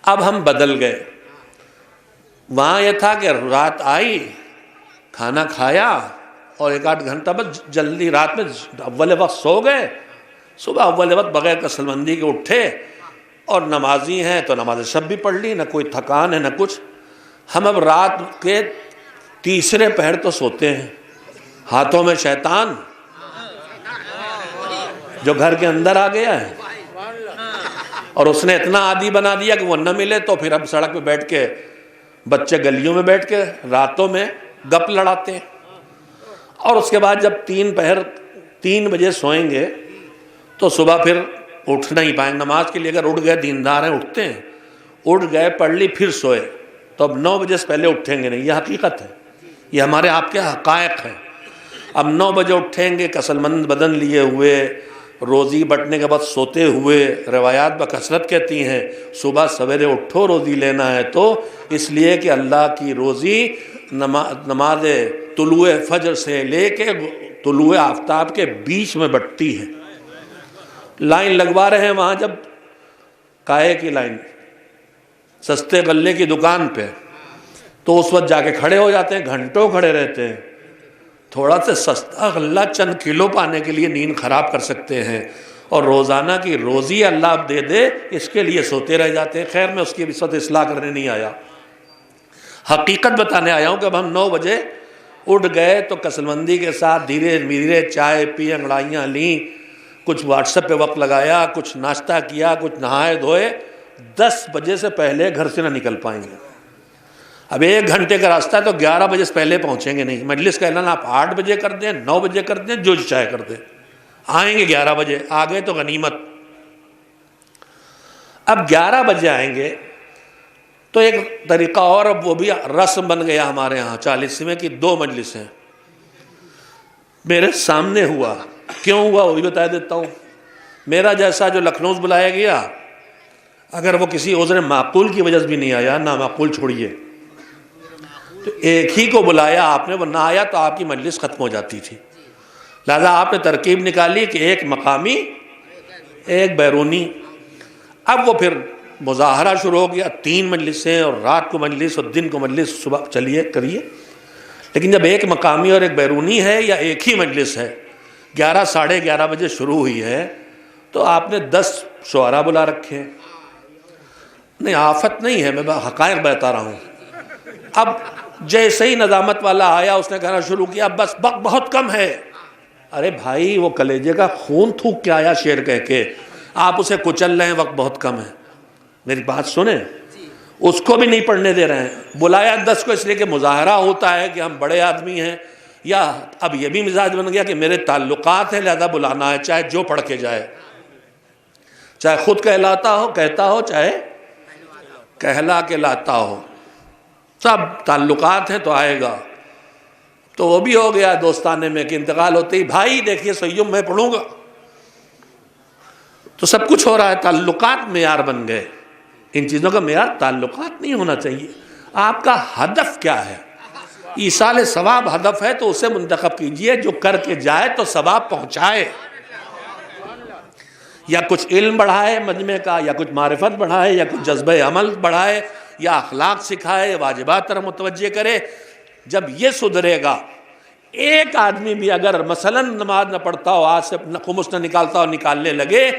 اب ہم بدل گئے، وہاں یہ تھا کہ رات آئی، کھانا کھایا اور 1-8 گھنٹہ بس جلدی رات میں اول وقت سو گئے، صبح اول وقت بغیر غسل بندی کے اٹھے، اور نمازی ہیں تو نماز شب بھی پڑھ لی، نہ کوئی تھکان ہے نہ کچھ۔ ہم اب رات کے تیسرے پہر تو سوتے ہیں، ہاتھوں میں شیطان جو گھر کے اندر آ گیا ہے، اور اس نے اتنا عادی بنا دیا کہ وہ نہ ملے تو پھر اب سڑک پہ بیٹھ کے بچے گلیوں میں بیٹھ کے راتوں میں گپ لڑاتے ہیں۔ اور اس کے بعد جب 3 بجے سوئیں گے تو صبح پھر اٹھ نہیں پائیں گے نماز کے لیے۔ اگر اٹھ گئے، دیندار ہیں، اٹھتے ہیں، اٹھ گئے، پڑھ لی، پھر سوئے تو اب 9 بجے سے پہلے اٹھیں گے نہیں۔ یہ حقیقت ہے، یہ ہمارے آپ کے حقائق ہیں۔ اب 9 بجے اٹھیں گے کسل مند بدن لیے ہوئے، روزی بٹنے کے بعد سوتے ہوئے۔ روایات بکثرت کہتی ہیں صبح سویرے اٹھو روزی لینا ہے تو، اس لیے کہ اللہ کی روزی نماز طلوع فجر سے لے کے طلوع آفتاب کے بیچ میں بٹتی ہے۔ لائن لگوا رہے ہیں وہاں، جب کائے کی لائن سستے غلے کی دکان پہ، تو اس وقت جا کے کھڑے ہو جاتے ہیں، گھنٹوں کھڑے رہتے ہیں۔ تھوڑا سا سستا غلہ چند کلو پانے کے لیے نیند خراب کر سکتے ہیں، اور روزانہ کی روزی اللہ دے دے اس کے لیے سوتے رہ جاتے ہیں۔ خیر میں اس کی اس وقت اصلاح کرنے نہیں آیا، حقیقت بتانے آیا ہوں کہ اب ہم 9 بجے اٹھ گئے تو کسل مندی کے ساتھ دھیرے دھیرے چائے پی، انگڑائیاں لیں، کچھ واٹس ایپ پہ وقت لگایا، کچھ ناشتہ کیا، کچھ نہائے دھوئے۔ 10 بجے سے پہلے گھر سے نہ نکل پائیں گے۔ اب 1 گھنٹے کا راستہ ہے تو 11 بجے سے پہلے پہنچیں گے نہیں۔ مجلس کا اعلان آپ 8 بجے کر دیں، 9 بجے کر دیں، جو چاہے کر دیں، آئیں گے 11 بجے۔ آ گئے تو غنیمت۔ اب 11 بجے آئیں گے تو ایک طریقہ اور، اب وہ بھی رسم بن گیا ہمارے ہاں 40ویں کی 2 مجلسیں میرے سامنے ہوا۔ کیوں ہوا وہ بھی بتا دیتا ہوں۔ میرا جیسا جو لکھنؤ سے بلایا گیا، اگر وہ کسی عذر معقول کی وجہ سے بھی نہیں آیا، نامعقول چھوڑیے، تو ایک ہی کو بلایا آپ نے، وہ نہ آیا تو آپ کی مجلس ختم ہو جاتی تھی۔ لہذا آپ نے ترکیب نکالی کہ ایک مقامی ایک بیرونی۔ اب وہ پھر مظاہرہ شروع ہو گیا، 3 مجلسیں، اور رات کو مجلس اور دن کو مجلس، صبح چلیے کریے۔ لیکن جب ایک مقامی اور ایک بیرونی ہے، یا ایک ہی مجلس ہے، 11 ساڑھے 11 بجے شروع ہوئی ہے، تو آپ نے 10 شعراء بلا رکھے۔ نہیں آفت نہیں ہے، میں حقائق بتا رہا ہوں۔ اب جیسے ہی نظامت والا آیا، اس نے کہنا شروع کیا بس وقت بہت کم ہے۔ ارے بھائی وہ کلیجے کا خون تھوک کے آیا شعر کہہ کے، آپ اسے کچل رہے ہیں، وقت بہت کم ہے۔ میری بات سنیں، اس کو بھی نہیں پڑھنے دے رہے ہیں۔ بلایا 10 کو اس لیے کہ مظاہرہ ہوتا ہے کہ ہم بڑے آدمی ہیں، یا اب یہ بھی مزاج بن گیا کہ میرے تعلقات ہیں لہذا بلانا ہے، چاہے جو پڑھ کے جائے، چاہے خود کہتا ہو چاہے کہلا کے لاتا ہو، سب تعلقات ہیں تو آئے گا۔ تو وہ بھی ہو گیا دوستانے میں کہ انتقال ہوتے ہی بھائی دیکھیے سیوم میں پڑھوں گا، تو سب کچھ ہو رہا ہے۔ تعلقات معیار بن گئے۔ ان چیزوں کا معیار تعلقات نہیں ہونا چاہیے۔ آپ کا ہدف کیا ہے؟ ایصال ثواب ہدف ہے تو اسے منتخب کیجئے، جو کر کے جائے تو ثواب پہنچائے، یا کچھ علم بڑھائے مجمع کا، یا کچھ معرفت بڑھائے، یا کچھ جذبہ عمل بڑھائے، یا اخلاق سکھائے، یا واجبات طرف متوجہ کرے۔ جب یہ سدھرے گا، ایک آدمی بھی اگر مثلا نماز نہ پڑھتا ہو، آج سے خمس نہ نکالتا ہو، نکالنے لگے،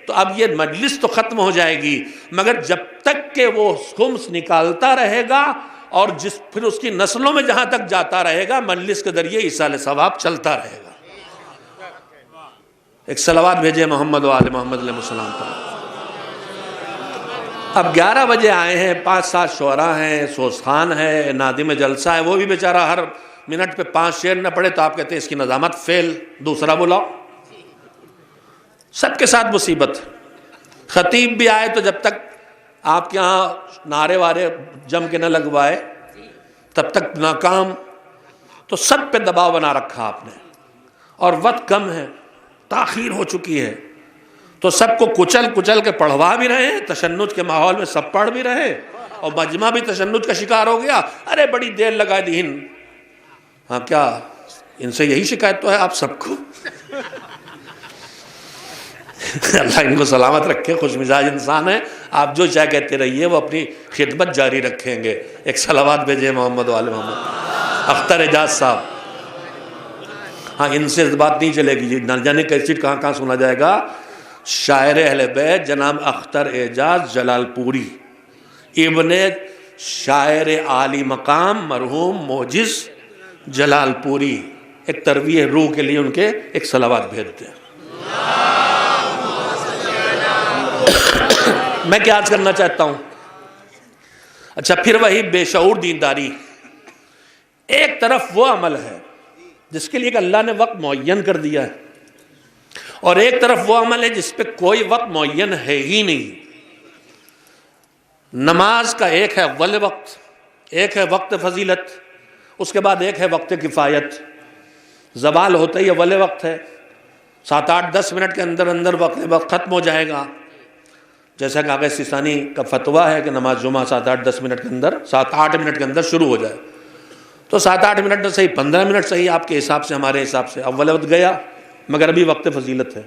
تو اب یہ مجلس تو ختم ہو جائے گی، مگر جب تک کہ وہ خمس نکالتا رہے گا اور پھر اس کی نسلوں میں جہاں تک جاتا رہے گا، مجلس کے ذریعے ایصال ثواب چلتا رہے گا۔ ایک صلوات بھیجے محمد و آل محمد علیہ السلام پر۔ اب 11 بجے آئے ہیں، 5-7 شعراء ہیں، سوز خان ہے، نادم جلسہ ہے، وہ بھی بیچارہ ہر منٹ پہ 5 شعر نہ پڑھے تو آپ کہتے ہیں اس کی نظامت فیل، دوسرا بلاؤ۔ سب کے ساتھ مصیبت۔ خطیب بھی آئے تو جب تک آپ کے یہاں نعرے وارے جم کے نہ لگوائے تب تک ناکام۔ تو سب پہ دباؤ بنا رکھا آپ نے، اور وقت کم ہے، تاخیر ہو چکی ہے، تو سب کو کچل کے پڑھوا بھی رہے ہیں، تشنج کے ماحول میں سب پڑھ بھی رہے ہیں، اور مجمع بھی تشنج کا شکار ہو گیا. ارے بڑی دیر لگا دی. ہاں کیا ان سے یہی شکایت تو ہے آپ سب کو؟ اللہ ان کو سلامت رکھے، خوش مزاج انسان ہے. آپ جو چاہے کہتے رہیے، وہ اپنی خدمت جاری رکھیں گے. ایک صلوات بھیجے محمد والے محمد. اختر اعجاز صاحب، ہاں ان سے بات نہیں چلے گی جی، نہ جانے کیسٹ کہاں کہاں سنا جائے گا. شاعر اہل بیت جناب اختر اعجاز جلال پوری، ابن شاعر عالی مقام مرحوم موجز جلال پوری، ایک ترویح روح کے لیے ان کے ایک صلوات بھیجتے ہیں. میں کیا عرض کرنا چاہتا ہوں؟ اچھا پھر وہی بے شعور دینداری. ایک طرف وہ عمل ہے جس کے لیے کہ اللہ نے وقت معین کر دیا ہے، اور ایک طرف وہ عمل ہے جس پہ کوئی وقت معین ہے ہی نہیں. نماز کا ایک ہے اول وقت، ایک ہے وقت فضیلت، اس کے بعد ایک ہے وقت کفایت. زوال ہوتا ہی اول وقت ہے، 7-8-10 منٹ کے اندر اندر وقت ختم ہو جائے گا. جیسا کہ آغا سیستانی کا فتویٰ ہے کہ نماز جمعہ 7-8-10 منٹ کے اندر 7-8 منٹ کے اندر شروع ہو جائے. تو 7-8 منٹ نہ صحیح 15 منٹ صحیح، آپ کے حساب سے ہمارے حساب سے اول وقت گیا، مگر ابھی وقت فضیلت ہے.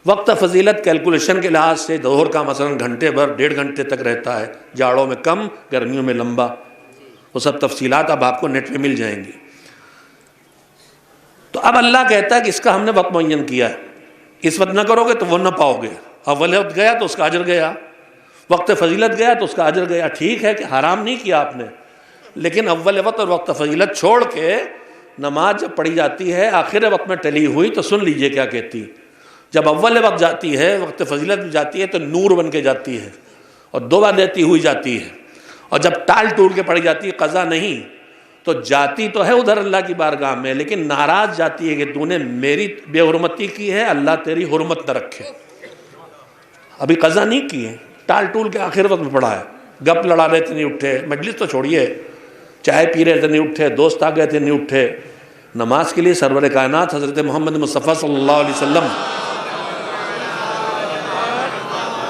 وقت فضیلت کیلکولیشن کے لحاظ سے ظہر کا مثلا گھنٹے بھر 1.5 گھنٹے تک رہتا ہے، جاڑوں میں کم، گرمیوں میں لمبا. وہ سب تفصیلات اب آپ کو نیٹ پہ مل جائیں گی. تو اب اللہ کہتا ہے کہ اس کا ہم نے وقت معین کیا ہے، اس وقت نہ کرو گے تو وہ نہ پاؤ گے. اول وقت گیا تو اس کا اجر گیا، وقت فضیلت گیا تو اس کا اجر گیا. ٹھیک ہے کہ حرام نہیں کیا آپ نے، لیکن اول وقت اور وقت فضیلت چھوڑ کے نماز جب پڑھی جاتی ہے آخر وقت میں ٹلی ہوئی تو سن لیجئے کیا کہتی. جب اول وقت جاتی ہے، وقت فضیلت میں جاتی ہے تو نور بن کے جاتی ہے اور 2 بار دیتی ہوئی جاتی ہے. اور جب ٹال ٹول کے پڑھی جاتی ہے، قضا نہیں، تو جاتی تو ہے ادھر اللہ کی بارگاہ میں، لیکن ناراض جاتی ہے کہ تو نے میری بے حرمتی کی ہے، اللہ تیری حرمت نہ رکھے. ابھی قضا نہیں کی ہے، ٹال ٹول کے آخر وقت میں پڑھا ہے. گپ لڑا رہے تھے نہیں اٹھے، مجلس تو چھوڑیے، چائے پی رہے تھے نہیں اٹھے، دوست آ گئے تھے نہیں اٹھے. نماز کے لیے سرور کائنات حضرت محمد مصطفیٰ صلی اللہ علیہ وسلم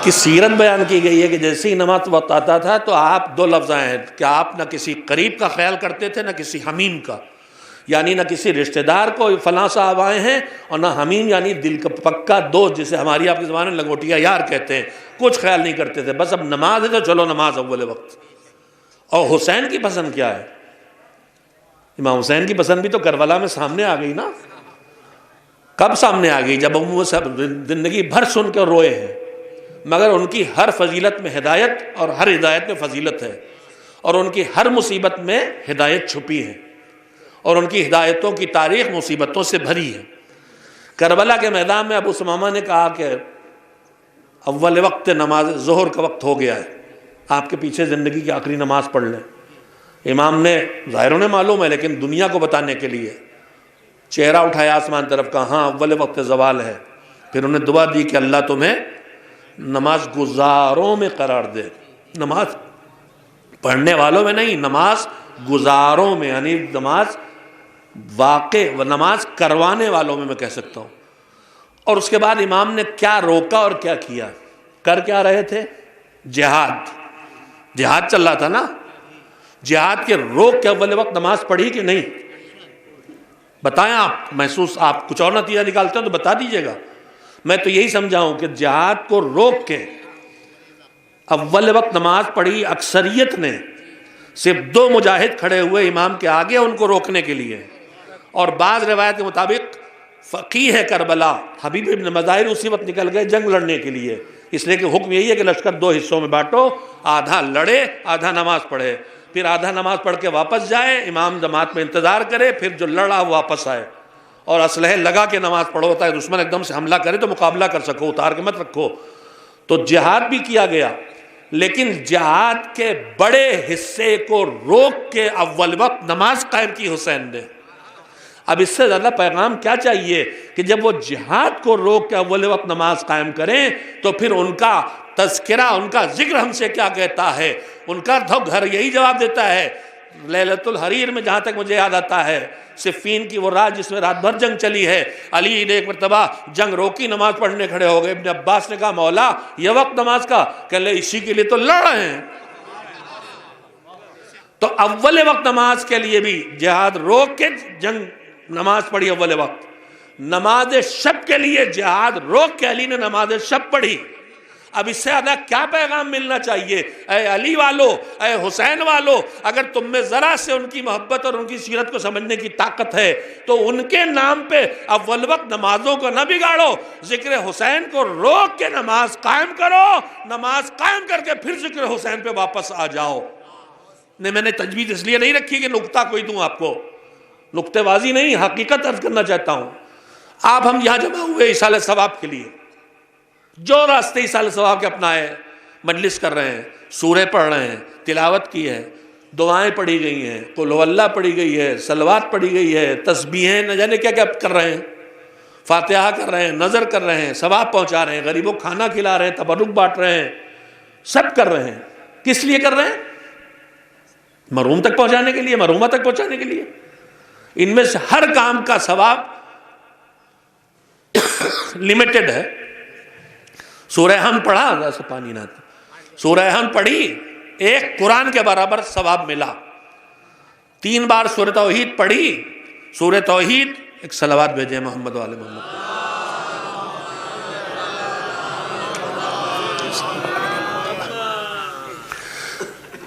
کی سیرت بیان کی گئی ہے کہ جیسے ہی نماز وقت آتا تھا تو آپ 2 لفظ آئے ہیں کہ آپ نہ کسی قریب کا خیال کرتے تھے نہ کسی حمیم کا، یعنی نہ کسی رشتہ دار کو فلاں صاحب آئے ہیں، اور نہ حمیم یعنی دل کا پکا دوست جسے ہماری آپ کی زبان میں لنگوٹیا یار کہتے ہیں. کچھ خیال نہیں کرتے تھے، بس اب نماز ہے تو چلو نماز اول وقت. اور حسین کی پسند کیا ہے؟ امام حسین کی پسند بھی تو کربلا میں سامنے آ گئی نا. کب سامنے آ گئی؟ جب وہ سب زندگی بھر سن کے روئے ہیں، مگر ان کی ہر فضیلت میں ہدایت اور ہر ہدایت میں فضیلت ہے، اور ان کی ہر مصیبت میں ہدایت چھپی ہے، اور ان کی ہدایتوں کی تاریخ مصیبتوں سے بھری ہے. کربلا کے میدان میں ابو ثمامہ نے کہا کہ اول وقت نماز ظہر کا وقت ہو گیا ہے، آپ کے پیچھے زندگی کی آخری نماز پڑھ لیں. امام نے ظاہر انہیں معلوم ہے لیکن دنیا کو بتانے کے لیے چہرہ اٹھایا آسمان طرف، کہا ہاں اول وقت زوال ہے. پھر انہیں دعا دی کہ اللہ تمہیں نماز گزاروں میں قرار دے. نماز پڑھنے والوں میں نہیں، نماز گزاروں میں، یعنی نماز واقع و نماز کروانے والوں میں کہہ سکتا ہوں. اور اس کے بعد امام نے کیا روکا اور کیا کیا؟ کر کیا رہے تھے؟ جہاد چل رہا تھا نا. جہاد کے روک کے اول وقت نماز پڑھی کہ نہیں؟ بتائیں آپ، محسوس آپ کچھ اور نتیجہ نکالتے ہیں تو بتا دیجئے گا. میں تو یہی سمجھا ہوں کہ جہاد کو روک کے اول وقت نماز پڑھی. اکثریت نے صرف 2 مجاہد کھڑے ہوئے امام کے آگے ان کو روکنے کے لیے، اور بعض روایت کے مطابق فقیہ کربلا حبیب ابن مظاہر اسی وقت نکل گئے جنگ لڑنے کے لیے، اس لیے کہ حکم یہی ہے کہ لشکر 2 حصوں میں بانٹو، آدھا لڑے آدھا نماز پڑھے. پھر آدھا نماز پڑھ کے واپس جائے، امام جماعت میں انتظار کرے، پھر جو لڑا واپس آئے. اور اسلحے لگا کے نماز پڑھو، ہوتا ہے دشمن ایک دم سے حملہ کرے تو مقابلہ کر سکو، اتار کے مت رکھو. تو جہاد بھی کیا گیا، لیکن جہاد کے بڑے حصے کو روک کے اول وقت نماز قائم کی حسین نے. اب اس سے زیادہ پیغام کیا چاہیے کہ جب وہ جہاد کو روک کے اول وقت نماز قائم کریں تو پھر ان کا تذکرہ، ان کا ذکر ہم سے کیا کہتا ہے؟ ان کا تو گھر یہی جواب دیتا ہے. لیلۃ الحریر میں جہاں تک مجھے یاد آتا ہے، صفین کی وہ رات جس میں رات بھر جنگ چلی ہے، علی نے ایک مرتبہ جنگ روکی، نماز پڑھنے کھڑے ہو گئے. ابن عباس نے کہا مولا یہ وقت نماز کا؟ کہ لے اسی کے لیے تو لڑ رہے ہیں. تو اول وقت نماز کے لیے بھی جہاد روک کے جنگ نماز پڑھی اول وقت. نماز شب کے لیے جہاد روک کے علی نے نماز شب پڑھی. اب اس سے زیادہ کیا پیغام ملنا چاہیے؟ اے علی والو، اے حسین والو، اگر تم میں ذرا سے ان کی محبت اور ان کی سیرت کو سمجھنے کی طاقت ہے تو ان کے نام پہ اول وقت نمازوں کو نہ بگاڑو، ذکر حسین کو روک کے نماز قائم کرو، نماز قائم کر کے پھر ذکر حسین پہ واپس آ جاؤ. میں نے تجویز اس لیے نہیں رکھی کہ نقطہ کوئی دوں آپ کو، نقطے بازی نہیں، حقیقت عرض کرنا چاہتا ہوں. آپ ہم یہاں جمع ہوئے ایصال ثواب کے لیے، جو راستے ایصال ثواب کے اپنائے، مجلس کر رہے ہیں، سورے پڑھ رہے ہیں، تلاوت کی ہے، دعائیں پڑھی گئی ہیں، قل ہو اللہ پڑھی گئی ہے، صلوات پڑھی گئی ہے، تسبیحیں نہ جانے کیا کیا کر رہے ہیں، فاتحہ کر رہے ہیں، نظر کر رہے ہیں، ثواب پہنچا رہے ہیں، غریبوں کو کھانا کھلا رہے ہیں، تبرک بانٹ رہے ہیں، سب کر رہے ہیں. کس لیے کر رہے ہیں؟ مرحوم تک پہنچانے کے لیے، مرحومہ تک پہنچانے کے لیے. ان میں سے ہر کام کا ثواب لمیٹڈ ہے. سورہ حمد پڑھا، ایسا پانی نہ تھا، سورہ حمد پڑھی، ایک قرآن کے برابر ثواب ملا. 3 بار سورہ توحید پڑھی، سورہ توحید ایک صلوات بھیجے محمد والے محمد.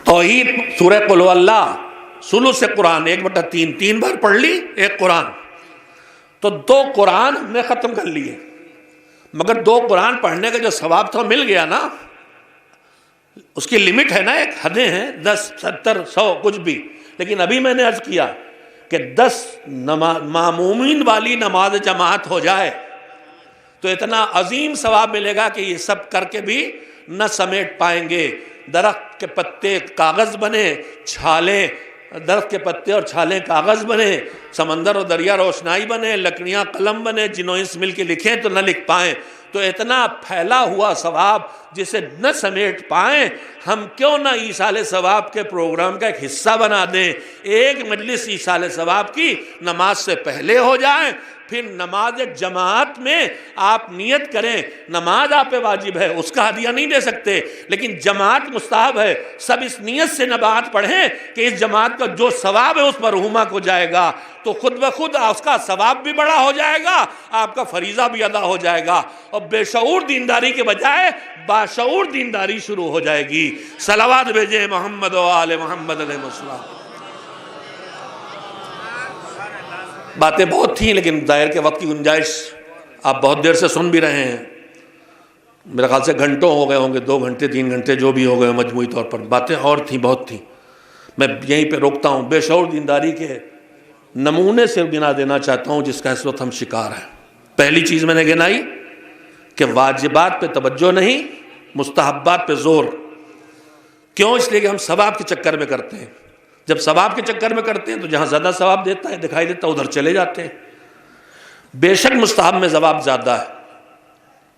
توحید سورہ قل ہو اللہ ثلث قرآن 1/3 3 بار پڑھ لی، ایک قرآن، تو 2 قرآن ہم نے ختم کر لیے. مگر 2 قرآن پڑھنے کا جو ثواب تھا مل گیا نا، اس کی لمٹ ہے نا، ایک حدیں ہیں، 10 70 100 کچھ بھی. لیکن ابھی میں نے عرض کیا کہ 10 مامومین والی نماز جماعت ہو جائے تو اتنا عظیم ثواب ملے گا کہ یہ سب کر کے بھی نہ سمیٹ پائیں گے. درخت کے پتے کاغذ بنے، چھالیں درخت کے پتے اور چھالیں کاغذ بنے، سمندر اور دریا روشنائی بنے، لکڑیاں قلم بنے، جنہوں اس مل کے لکھیں تو نہ لکھ پائیں. تو اتنا پھیلا ہوا ثواب جسے نہ سمیٹ پائیں، ہم کیوں نہ ایصال ثواب کے پروگرام کا ایک حصہ بنا دیں. ایک مجلس ایصال ثواب کی نماز سے پہلے ہو جائیں، پھر نماز جماعت میں آپ نیت کریں. نماز آپ پہ واجب ہے، اس کا ہدیہ نہیں دے سکتے، لیکن جماعت مستحب ہے. سب اس نیت سے نماز پڑھیں کہ اس جماعت کا جو ثواب ہے اس مرحومہ کو جائے گا، تو خود بخود اس کا ثواب بھی بڑا ہو جائے گا، آپ کا فریضہ بھی ادا ہو جائے گا، اور بے شعور دینداری کے بجائے باشعور دینداری شروع ہو جائے گی. صلوات بھیجیں محمد و آل محمد علیہ السلام. باتیں بہت تھیں لیکن ظاہر کے وقت کی گنجائش، آپ بہت دیر سے سن بھی رہے ہیں، میرے خیال سے گھنٹوں ہو گئے ہوں گے، 2 گھنٹے 3 گھنٹے جو بھی ہو گئے مجموعی طور پر. باتیں اور تھیں، بہت تھیں. میں یہیں پہ روکتا ہوں. بے شعور دینداری کے نمونے سے گنا دینا چاہتا ہوں جس کا اس وقت ہم شکار ہیں. پہلی چیز میں نے گنائی کہ واجبات پہ توجہ نہیں، مستحبات پہ زور. کیوں؟ اس لیے کہ ہم ثواب کے چکر میں کرتے ہیں. جب ثواب کے چکر میں کرتے ہیں تو جہاں زیادہ ثواب دیتا ہے دکھائی دیتا ہے ادھر چلے جاتے ہیں. بے شک مستحب میں ثواب زیادہ ہے،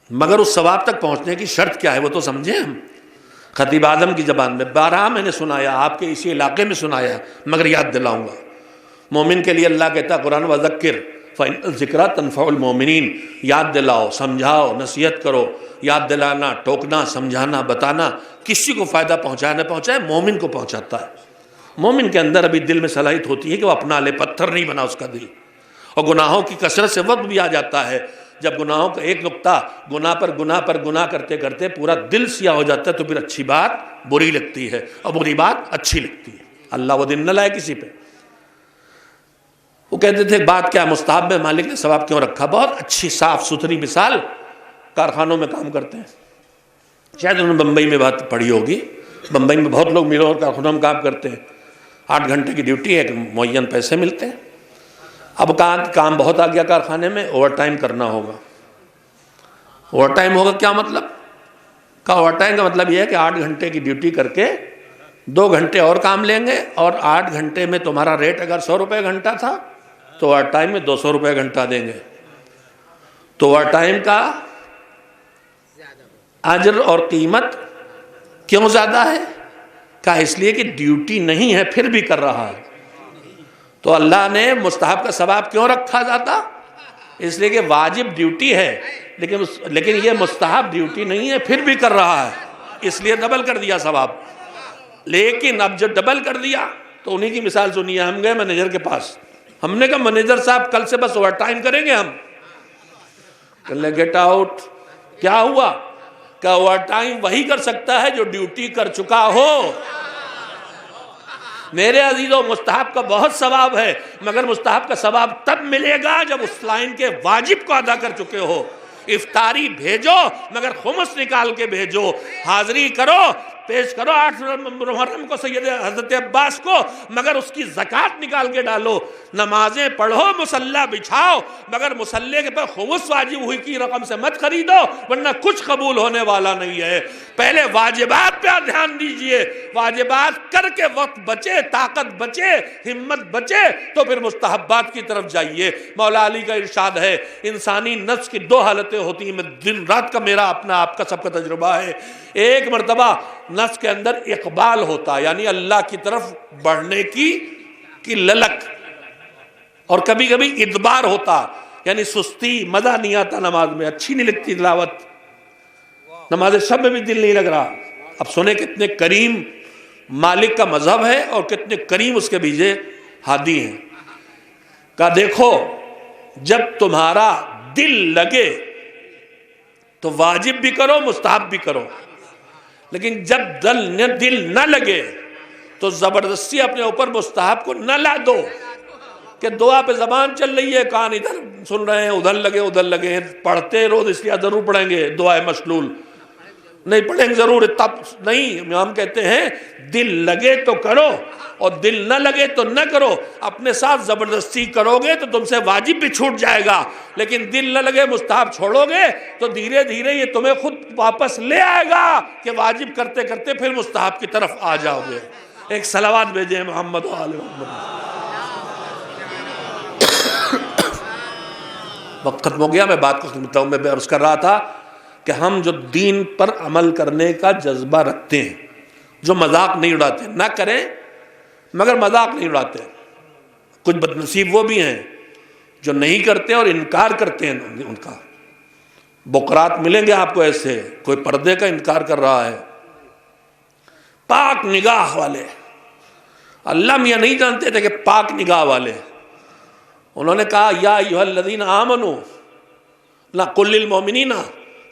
مگر اس ثواب تک پہنچنے کی شرط کیا ہے وہ تو سمجھیں ہم. خطیب اعظم کی زبان میں 12 میں نے سنایا، آپ کے اسی علاقے میں سنایا، مگر یاد دلاؤں گا. مومن کے لیے اللہ کہتا ہے قرآن وذکر فإن الذکریٰ تنفع المؤمنین، یاد دلاؤ، سمجھاؤ، نصیحت کرو. یاد دلانا، ٹوکنا، سمجھانا، بتانا کسی کو فائدہ پہنچائے نہ پہنچائے، مومن کو پہنچاتا ہے. مومن کے اندر ابھی دل میں صلاحیت ہوتی ہے کہ وہ اپنا لے، پتھر نہیں بنا اس کا دل. اور گناہوں کی کثرت سے وقت بھی آ جاتا ہے جب گناہوں کا ایک نقطہ گناہ پر گناہ پر گناہ کرتے کرتے پورا دل سیاہ ہو جاتا ہے، تو پھر اچھی بات بری لگتی ہے اور بری بات اچھی لگتی ہے. اللہ وہ دن نہ لائے کسی پہ. وہ کہتے تھے بات کیا مستحب میں مالک نے ثواب کیوں رکھا؟ بہت اچھی صاف ستھری مثال. کارخانوں میں کام کرتے ہیں، شاید انہوں نے بمبئی میں بات پڑھی ہوگی. بمبئی میں بہت لوگ ملو اور کارخانوں میں کام کرتے ہیں. 8 گھنٹے کی ڈیوٹی ہے، معین پیسے ملتے ہیں. اب کام بہت آ گیا کارخانے میں، اوور ٹائم کرنا ہوگا. اوور ٹائم ہوگا کیا مطلب؟ اوور ٹائم کا مطلب یہ ہے کہ 8 گھنٹے کی ڈیوٹی کر کے 2 گھنٹے اور کام لیں گے، اور 8 گھنٹے میں تمہارا ریٹ اگر 100 روپے گھنٹہ تھا تو اوور ٹائم میں 200 روپے گھنٹہ دیں گے. تو اوور ٹائم کا اجر اور قیمت کیوں زیادہ ہے؟ کہا اس لیے کہ ڈیوٹی نہیں ہے پھر بھی کر رہا ہے. تو اللہ نے مستحب کا ثواب کیوں رکھا زیادہ؟ اس لیے کہ واجب ڈیوٹی ہے لیکن یہ مستحب ڈیوٹی نہیں ہے پھر بھی کر رہا ہے، اس لیے ڈبل کر دیا ثواب. لیکن اب جو ڈبل کر دیا تو انہی کی مثال سنیے. ہم گئے مینیجر کے پاس, ہم نے کہا مینیجر صاحب کل سے بس اوور ٹائم کریں گے ہم. کہنے گیٹ آؤٹ. کیا ہوا؟ کہ اوور ٹائم وہی کر سکتا ہے جو ڈیوٹی کر چکا ہو. میرے عزیزوں, مستحب کا بہت ثواب ہے, مگر مستحب کا ثواب تب ملے گا جب اس لائن کے واجب کو ادا کر چکے ہو. افطاری بھیجو مگر خمس نکال کے بھیجو. حاضری کرو, پیش کرو 8 محرم کو سید حضرت عباس کو, مگر اس کی زکوٰۃ نکال کے ڈالو. نمازیں پڑھو, مصلی بچھاؤ, مگر مصلی کے پر خمس واجب ہوئی کی رقم سے مت خریدو, ورنہ کچھ قبول ہونے والا نہیں ہے. پہلے واجبات پہ دھیان دیجئے. واجبات کر کے وقت بچے, طاقت بچے, ہمت بچے, تو پھر مستحبات کی طرف جائیے. مولا علی کا ارشاد ہے, انسانی نفس کی 2 حالتیں ہوتی ہیں. میں دن رات کا میرا اپنا آپ کا سب کا تجربہ ہے. ایک مرتبہ نفس کے اندر اقبال ہوتا, یعنی اللہ کی طرف بڑھنے کی للک, اور کبھی کبھی ادبار ہوتا, یعنی سستی, مزہ نہیں آتا نماز میں, اچھی نہیں لگتی تلاوت, نماز شب میں بھی دل نہیں لگ رہا. اب سنیں کتنے کریم مالک کا مذہب ہے اور کتنے کریم اس کے بیجے ہادی ہیں. کہا دیکھو, جب تمہارا دل لگے تو واجب بھی کرو, مستحب بھی کرو, لیکن جب دل نہ لگے تو زبردستی اپنے اوپر مستحب کو نہ لا دو. کہ دعا پہ زبان چل رہی ہے, کان ادھر سن رہے ہیں, ادھر لگے, پڑھتے روز اس لیے ضرور پڑھیں گے, دعائے مشلول نہیں پڑھیں گے ضرور, تب نہیں. ہم کہتے ہیں دل لگے تو کرو, اور دل نہ لگے تو نہ کرو. اپنے ساتھ زبردستی کرو گے تو تم سے واجب بھی چھوٹ جائے گا, لیکن دل نہ لگے مستحب چھوڑو گے تو دھیرے دھیرے یہ تمہیں خود واپس لے آئے گا کہ واجب کرتے کرتے پھر مستحب کی طرف آ جاؤ گے. ایک صلوات بھیجیں محمد و آل محمد. وقت ختم ہو گیا, میں بات کو سمجھتا ہوں. میں عرض کر رہا تھا کہ ہم جو دین پر عمل کرنے کا جذبہ رکھتے ہیں, جو مذاق نہیں اڑاتے, نہ کریں مگر مذاق نہیں اڑاتے. کچھ بدنصیب وہ بھی ہیں جو نہیں کرتے اور انکار کرتے ہیں ان کا. بکرات ملیں گے آپ کو ایسے, کوئی پردے کا انکار کر رہا ہے, پاک نگاہ والے. اللہ میاں نہیں جانتے تھے کہ پاک نگاہ والے. انہوں نے کہا یا ایھا الذین آمنوا لا قل للمؤمنین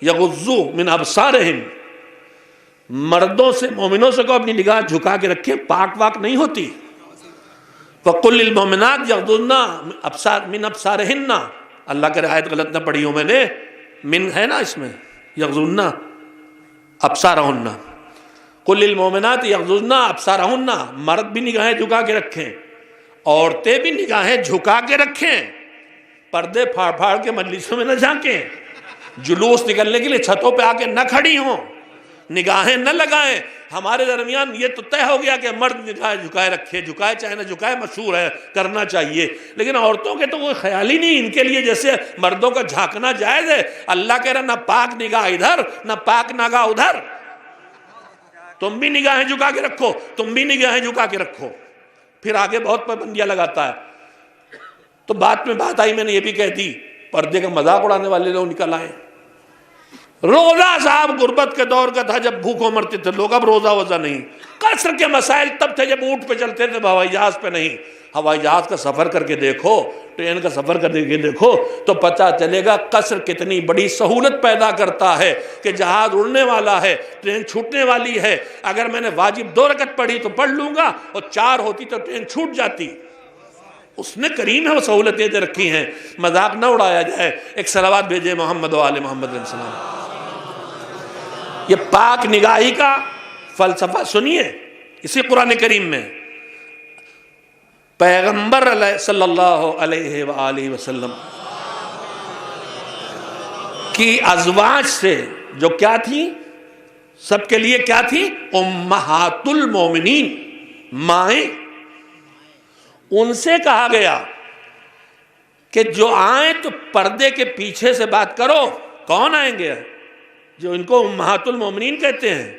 یغضوا من ابصارہم. مردوں سے, مومنوں سے کو اپنی نگاہ جھکا کے رکھے, پاک واک نہیں ہوتی. وَقُلْ لِلْمُؤْمِنَاتِ يَغْضُضْنَ مِنْ أَبْصَارِهِنَّ. اللہ کی آیت غلط نہ پڑھی ہوں میں نے, من ہے نا اس میں, يَغْضُضْنَ أَبْصَارَهُنَّ. قُلْ لِلْمُؤْمِنَاتِ يَغْضُضْنَ أَبْصَارَهُنَّ. مرد بھی نگاہیں جھکا کے رکھیں, عورتیں بھی نگاہیں جھکا کے رکھیں, پردے پھاڑ پھاڑ کے مجلسوں میں نہ جھانکیں, جلوس نکلنے کے لیے چھتوں پہ آ کے نہ کھڑی ہوں, نگاہیں نہ لگائیں. ہمارے درمیان یہ تو طے ہو گیا کہ مرد نگاہیں جھکائے رکھے, جھکائے چاہے نہ جھکائے, مشہور ہے, کرنا چاہیے. لیکن عورتوں کے تو کوئی خیال ہی نہیں, ان کے لیے جیسے مردوں کا جھانکنا جائز ہے. اللہ کہہ رہا نہ پاک نگاہ ادھر نہ پاک نگاہ ادھر. تم بھی نگاہیں جھکا کے رکھو, تم بھی نگاہیں جھکا کے رکھو. پھر آگے بہت پابندیاں لگاتا ہے. تو بات میں بات آئی, میں نے یہ بھی کہہ دی, پردے کا مذاق اڑانے والے لوگ نکل آئے. روزہ صاحب غربت کے دور کا تھا جب بھوکوں مرتے تھے لوگ, اب روزہ وزہ نہیں. قصر کے مسائل تب تھے جب اونٹ پہ چلتے تھے, ہوائی جہاز پہ نہیں. ہوائی جہاز کا سفر کر کے دیکھو, ٹرین کا سفر کر کے دیکھو, تو پتہ چلے گا قصر کتنی بڑی سہولت پیدا کرتا ہے. کہ جہاز اڑنے والا ہے, ٹرین چھوٹنے والی ہے. اگر میں نے واجب 2 رکعت پڑھی تو پڑھ لوں گا, اور 4 ہوتی تو ٹرین چھوٹ جاتی. اس نے کریم ہے وہ سہولتیں دے رکھی ہیں, مذاق نہ اڑایا جائے. ایک صلوات بھیجے محمد و آل محمد علیہ السلام. یہ پاک نگاہی کا فلسفہ سنیے اسی قرآن کریم میں. پیغمبر صلی اللہ علیہ وآلہ وسلم کی ازواج سے جو کیا تھی, سب کے لیے کیا تھی, امہات المومنین, مائیں. ان سے کہا گیا کہ جو آئیں تو پردے کے پیچھے سے بات کرو. کون آئیں گے جو ان کو امہات المومنین کہتے ہیں؟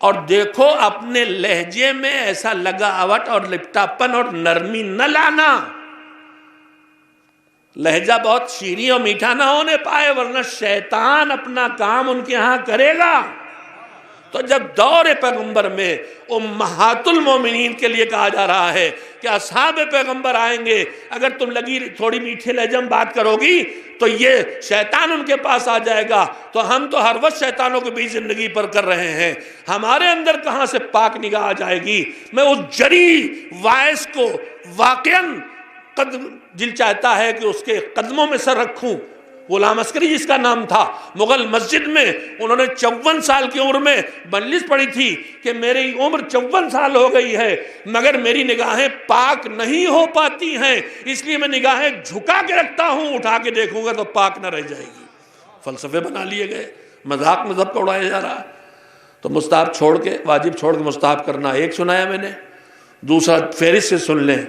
اور دیکھو اپنے لہجے میں ایسا لگاوٹ اور لپٹاپن اور نرمی نہ لانا. لہجہ بہت شیریں اور میٹھا نہ ہونے پائے, ورنہ شیطان اپنا کام ان کے ہاں کرے گا. تو جب دور پیغمبر میں امہات المومنین کے لیے کہا جا رہا ہے کہ اصحاب پیغمبر آئیں گے، اگر تم لگی تھوڑی میٹھے لہجے میں بات کرو گی تو یہ شیطان ان کے پاس آ جائے گا، تو ہم تو ہر وقت شیطانوں کے بیچ زندگی پر کر رہے ہیں، ہمارے اندر کہاں سے پاک نگاہ آ جائے گی۔ میں اس جری وائس کو واقعاً دل چاہتا ہے کہ اس کے قدموں میں سر رکھوں۔ غلام عسکری جس کا نام تھا، مغل مسجد میں انہوں نے 54 سال کی عمر میں مجلس پڑھی تھی کہ میری عمر 54 سال ہو گئی ہے مگر میری نگاہیں پاک نہیں ہو پاتی ہیں، اس لیے میں نگاہیں جھکا کے رکھتا ہوں، اٹھا کے دیکھوں گا تو پاک نہ رہ جائے گی۔ فلسفے بنا لیے گئے، مذاق مذہب کا اڑایا جا رہا ہے۔ تو مستحب چھوڑ کے، واجب چھوڑ کے مستحب کرنا ایک سنایا میں نے، دوسرا فہرست سے سن لیں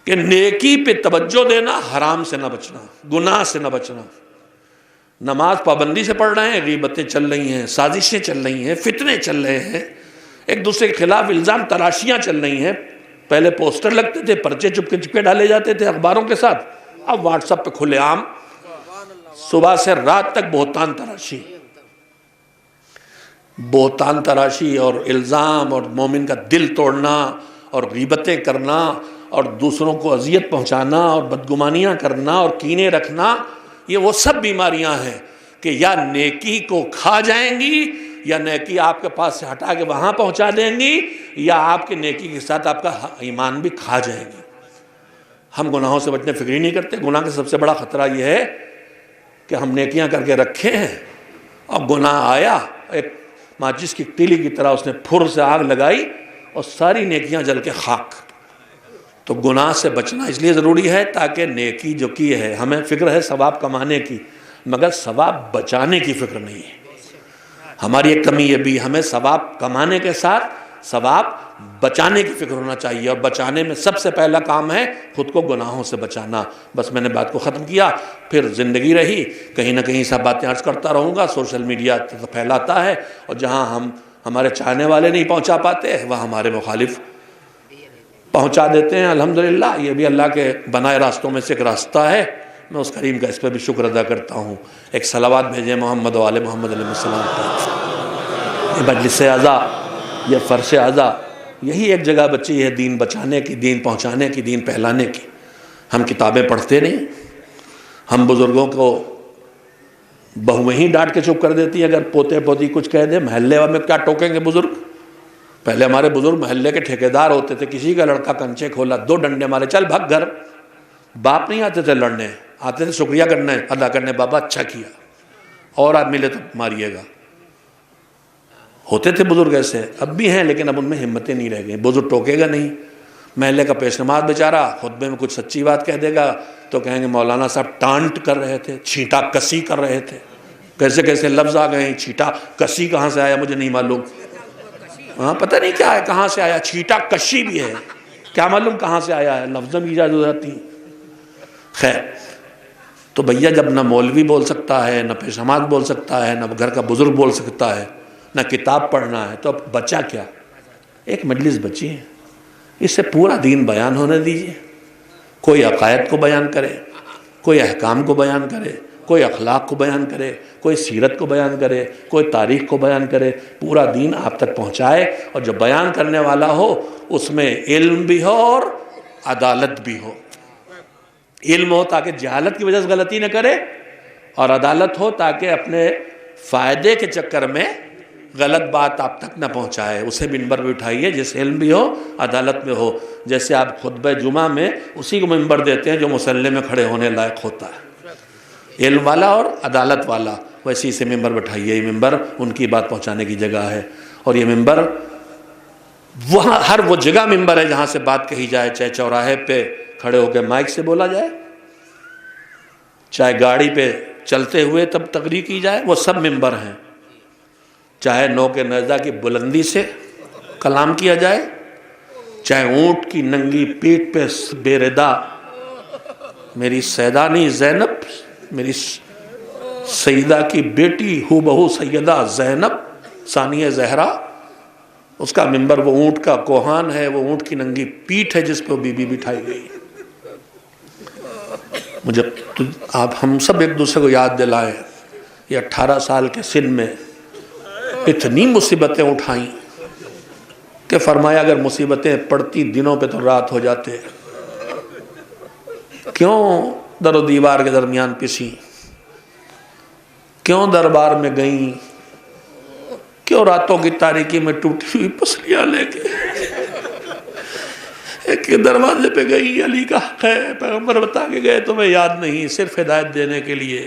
کہ نیکی پہ توجہ دینا، حرام سے نہ بچنا، گناہ سے نہ بچنا۔ نماز پابندی سے پڑھ رہے ہیں، غیبتیں چل رہی ہیں، سازشیں چل رہی ہیں، فتنے چل رہے ہیں، ایک دوسرے کے خلاف الزام تراشیاں چل رہی ہیں۔ پہلے پوسٹر لگتے تھے، پرچے چپکے ڈالے جاتے تھے اخباروں کے ساتھ، اب واٹس ایپ پہ کھلے عام صبح سے رات تک بہتان تراشی اور الزام اور مومن کا دل توڑنا اور غیبتیں کرنا اور دوسروں کو اذیت پہنچانا اور بدگمانیاں کرنا اور کینے رکھنا، یہ وہ سب بیماریاں ہیں کہ یا نیکی کو کھا جائیں گی یا نیکی آپ کے پاس سے ہٹا کے وہاں پہنچا دیں گی، یا آپ کے نیکی کے ساتھ آپ کا ایمان بھی کھا جائیں گی۔ ہم گناہوں سے بچنے فکر ہی نہیں کرتے۔ گناہ کا سب سے بڑا خطرہ یہ ہے کہ ہم نیکیاں کر کے رکھے ہیں اور گناہ آیا، ایک ماچس کی تیلی کی طرح اس نے پھر سے آگ لگائی اور ساری نیکیاں جل کے خاک۔ تو گناہ سے بچنا اس لیے ضروری ہے تاکہ نیکی جو کی ہے، ہمیں فکر ہے ثواب کمانے کی مگر ثواب بچانے کی فکر نہیں ہے۔ ہماری ایک کمی یہ بھی، ہمیں ثواب کمانے کے ساتھ ثواب بچانے کی فکر ہونا چاہیے، اور بچانے میں سب سے پہلا کام ہے خود کو گناہوں سے بچانا۔ بس میں نے بات کو ختم کیا، پھر زندگی رہی، کہیں نہ کہیں سب باتیں عرض کرتا رہوں گا۔ سوشل میڈیا پھیلاتا ہے اور جہاں ہمارے چاہنے والے نہیں پہنچا پاتے وہاں ہمارے مخالف پہنچا دیتے ہیں۔ الحمدللہ یہ بھی اللہ کے بنائے راستوں میں سے ایک راستہ ہے، میں اس کریم کا اس پہ بھی شکر ادا کرتا ہوں۔ ایک صلوات بھیجیں محمد و آل محمد علیہ السلام پر۔ یہ مجلس اعضا، یہ فرش اعضا، یہی ایک جگہ بچی ہے دین بچانے کی، دین پہنچانے کی، دین پھیلانے کی۔ ہم کتابیں پڑھتے نہیں، ہم بزرگوں کو بہویں ہی ڈانٹ کے چپ کر دیتی ہیں، اگر پوتے پوتی کچھ کہہ دے محلے میں کیا ٹوکیں گے بزرگ۔ پہلے ہمارے بزرگ محلے کے ٹھیکیدار ہوتے تھے، کسی کا لڑکا کنچے کھولا 2 ڈنڈے مارے، چل بھگ گھر۔ باپ نہیں آتے تھے لڑنے، آتے تھے شکریہ کرنے، ادا کرنے، بابا اچھا کیا، اور آپ ملے تو ماریے گا۔ ہوتے تھے بزرگ ایسے، اب بھی ہیں لیکن اب ان میں ہمتیں نہیں رہ گئی۔ بزرگ ٹوکے گا نہیں، محلے کا پیش نماز بیچارہ خطبے میں کچھ سچی بات کہہ دے گا تو کہیں گے مولانا صاحب ٹانٹ کر رہے تھے، چھینٹا کسی کر رہے تھے۔ کیسے کیسے لفظ آ گئے ہیں، چھینٹا کسی کہاں سے آیا مجھے نہیں معلوم، ہاں پتہ نہیں کیا ہے، کہاں سے آیا، چھینٹا کشی بھی ہے، کیا معلوم کہاں سے آیا ہے، لفظ میں ایجاد ہو جاتی ہیں۔ خیر، تو بھیا جب نہ مولوی بول سکتا ہے، نہ پیش نماز بول سکتا ہے، نہ گھر کا بزرگ بول سکتا ہے، نہ کتاب پڑھنا ہے، تو اب بچا کیا؟ ایک مجلس بچی ہے، اس سے پورا دین بیان ہونے دیجیے۔ کوئی عقائد کو بیان کرے، کوئی احکام کو بیان کرے، کوئی اخلاق کو بیان کرے، کوئی سیرت کو بیان کرے، کوئی تاریخ کو بیان کرے، پورا دین آپ تک پہنچائے، اور جو بیان کرنے والا ہو اس میں علم بھی ہو اور عدالت بھی ہو۔ علم ہو تاکہ جہالت کی وجہ سے غلطی نہ کرے، اور عدالت ہو تاکہ اپنے فائدے کے چکر میں غلط بات آپ تک نہ پہنچائے، اسے منبر بھی اٹھائیے جس علم بھی ہو عدالت میں ہو۔ جیسے آپ خطبہ جمعہ میں اسی کو منبر دیتے ہیں جو مصلی میں کھڑے ہونے لائق ہوتا ہے، علم والا اور عدالت والا، ویسے اسے ممبر بٹھائیے۔ یہ ممبر ان کی بات پہنچانے کی جگہ ہے، اور یہ ممبر وہاں ہر وہ جگہ ممبر ہے جہاں سے بات کہی جائے، چاہے چوراہے پہ کھڑے ہو کے مائک سے بولا جائے، چاہے گاڑی پہ چلتے ہوئے تب تقریر کی جائے، وہ سب ممبر ہیں۔ چاہے نوک نیزہ کی بلندی سے کلام کیا جائے، چاہے اونٹ کی ننگی پیٹھ پہ بے ردا میری سیدانی زینب، میری سیدہ کی بیٹی ہو بہو سیدہ زینب ثانیہ زہرا، اس کا ممبر وہ اونٹ کا کوہان ہے، وہ اونٹ کی ننگی پیٹھ ہے جس پہ بی بی بٹھائی گئی۔ مجھے آپ ہم سب ایک دوسرے کو یاد دلائیں، یہ 18 سال کے سن میں اتنی مصیبتیں اٹھائیں کہ فرمایا اگر مصیبتیں پڑتی دنوں پہ تو رات ہو جاتے. کیوں در و دیوار کے درمیان پسی؟ کیوں دربار میں گئیں؟ کیوں راتوں کی تاریکی میں ٹوٹی ہوئی پسلیاں لے کے ایک دروازے پہ گئی؟ علی کا حق ہے، پیغمبر بتا کے گئے تمہیں یاد نہیں، صرف ہدایت دینے کے لیے،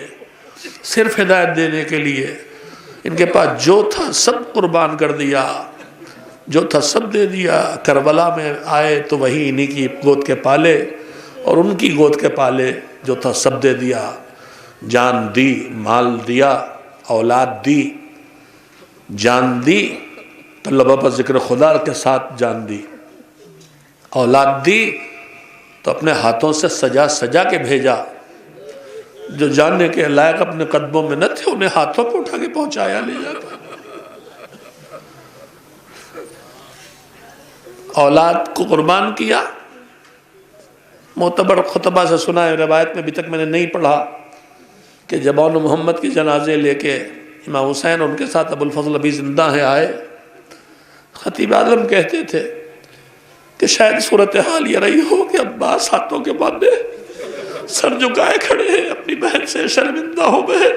صرف ہدایت دینے کے لیے. ان کے پاس جو تھا سب قربان کر دیا، جو تھا سب دے دیا. کربلا میں آئے تو وہی انہی کی گود کے پالے اور ان کی گود کے پالے، جو تھا سب دے دیا. جان دی، مال دیا، اولاد دی. جان دی تو لبا ذکر خدا کے ساتھ جان دی، اولاد دی تو اپنے ہاتھوں سے سجا سجا کے بھیجا. جو جاننے کے لائق اپنے قدموں میں نہ تھے انہیں ہاتھوں پہ اٹھا کے پہنچایا لے جا کر. اولاد کو قربان کیا. معتبر خطبہ سے سنا ہے، روایت میں ابھی تک میں نے نہیں پڑھا، کہ جب اون محمد کی جنازے لے کے امام حسین ان کے ساتھ ابو الفضل ابھی زندہ ہیں آئے، خطیب اعظم کہتے تھے کہ شاید صورتحال یہ رہی ہو کہ عباس ہاتھوں کے باندھے سر جھکائے کھڑے ہیں، اپنی بہن سے شرمندہ ہو گئے.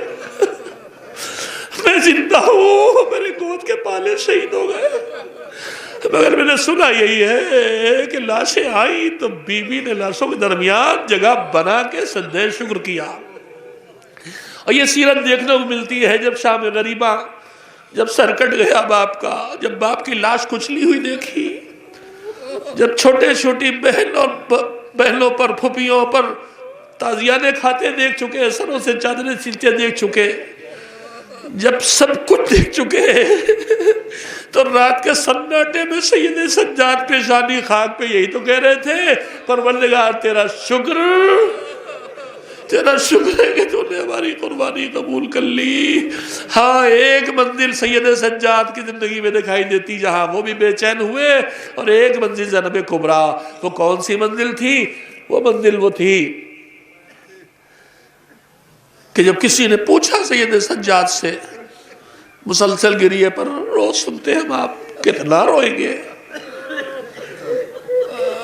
میں زندہ ہوں، میرے گود کے پالے شہید ہو گئے. مگر میں نے سنا یہی ہے کہ لاشیں آئیں تو بیوی نے لاشوں کے درمیان جگہ بنا کے سجدہ شکر کیا. اور یہ سیرت دیکھنے کو ملتی ہے جب شام غریبہ، جب سر کٹ گیا باپ کا، جب باپ کی لاش کچلی ہوئی دیکھی، جب چھوٹے چھوٹی بہنوں پر، پھوپھیوں پر تازیانے کھاتے دیکھ چکے، سروں سے چادریں سلتے دیکھ چکے، جب سب کچھ دیکھ چکے تو رات کے سناٹے میں سید سجاد پیشانی خاک پہ یہی تو کہہ رہے تھے، پروردگار تیرا شکر ہے کہ تو نے ہماری قربانی قبول کر لی. ہاں ایک منزل سید سجاد کی زندگی میں دکھائی دیتی جہاں وہ بھی بے چین ہوئے، اور ایک منزل زینب کبریٰ. وہ کون سی منزل تھی؟ وہ منزل وہ تھی کہ جب کسی نے پوچھا سید سجاد سے، مسلسل گریے پر روز سنتے ہم آپ کتنا روئیں گے،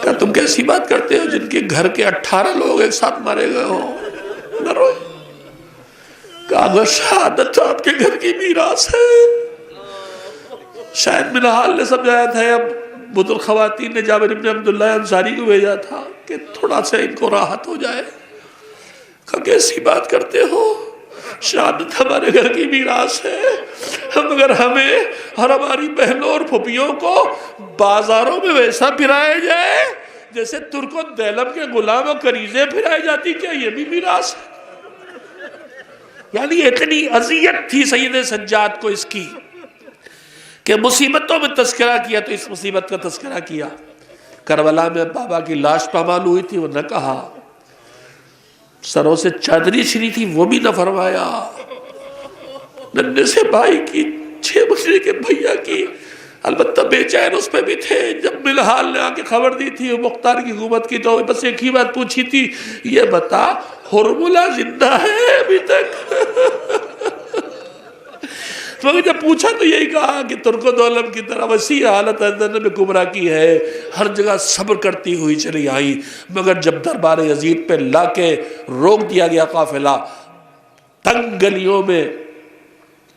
کہ تم کیسی بات کرتے ہو جن کے گھر کے 18 لوگ ایک ساتھ مارے گئے ہو، نہ روئے. کہا اگر شہادت آپ کے گھر کی میراث ہے. شاید منحال نے سمجھایا تھا، اب بزرگ خواتین نے جابر بن عبداللہ انصاری کو بھیجا تھا کہ تھوڑا سا ان کو راحت ہو جائے. کہا کیسی بات کرتے ہو، شہادت ہمارے گھر کی میراث ہے، مگر ہمیں اور ہماری بہنوں اور پھوپھیوں کو بازاروں میں ویسا پھرایا جائے جیسے ترک و دیلم کے غلام و کنیزیں پھرائی جاتی، کیا یہ بھی میراث ہے؟ یعنی اتنی اذیت تھی سید سجاد کو اس کی کہ مصیبتوں میں تذکرہ کیا تو اس مصیبت کا تذکرہ کیا. کربلا میں بابا کی لاش پامال ہوئی تھی، وہ نہ کہا. سروں سے چادری چھری تھی، وہ بھی نہ فرمایا. ننھے سے بھائی کی، 6 مہینے کے بھیا کی، البتہ بے چین اس پہ بھی تھے. جب ملحال نے آ کے خبر دی تھی وہ مختار کی حکومت کی تو بس ایک ہی بات پوچھی تھی، یہ بتا ہرملہ زندہ ہے ابھی تک؟ مگر جب پوچھا تو یہی کہا کہ ترک و دولم کی طرح وسیع حالت زینب کبریٰ کی ہے، ہر جگہ صبر کرتی ہوئی چلی آئی. مگر جب دربار یزید پہ لا کے روک دیا گیا قافلہ، تنگ گلیوں میں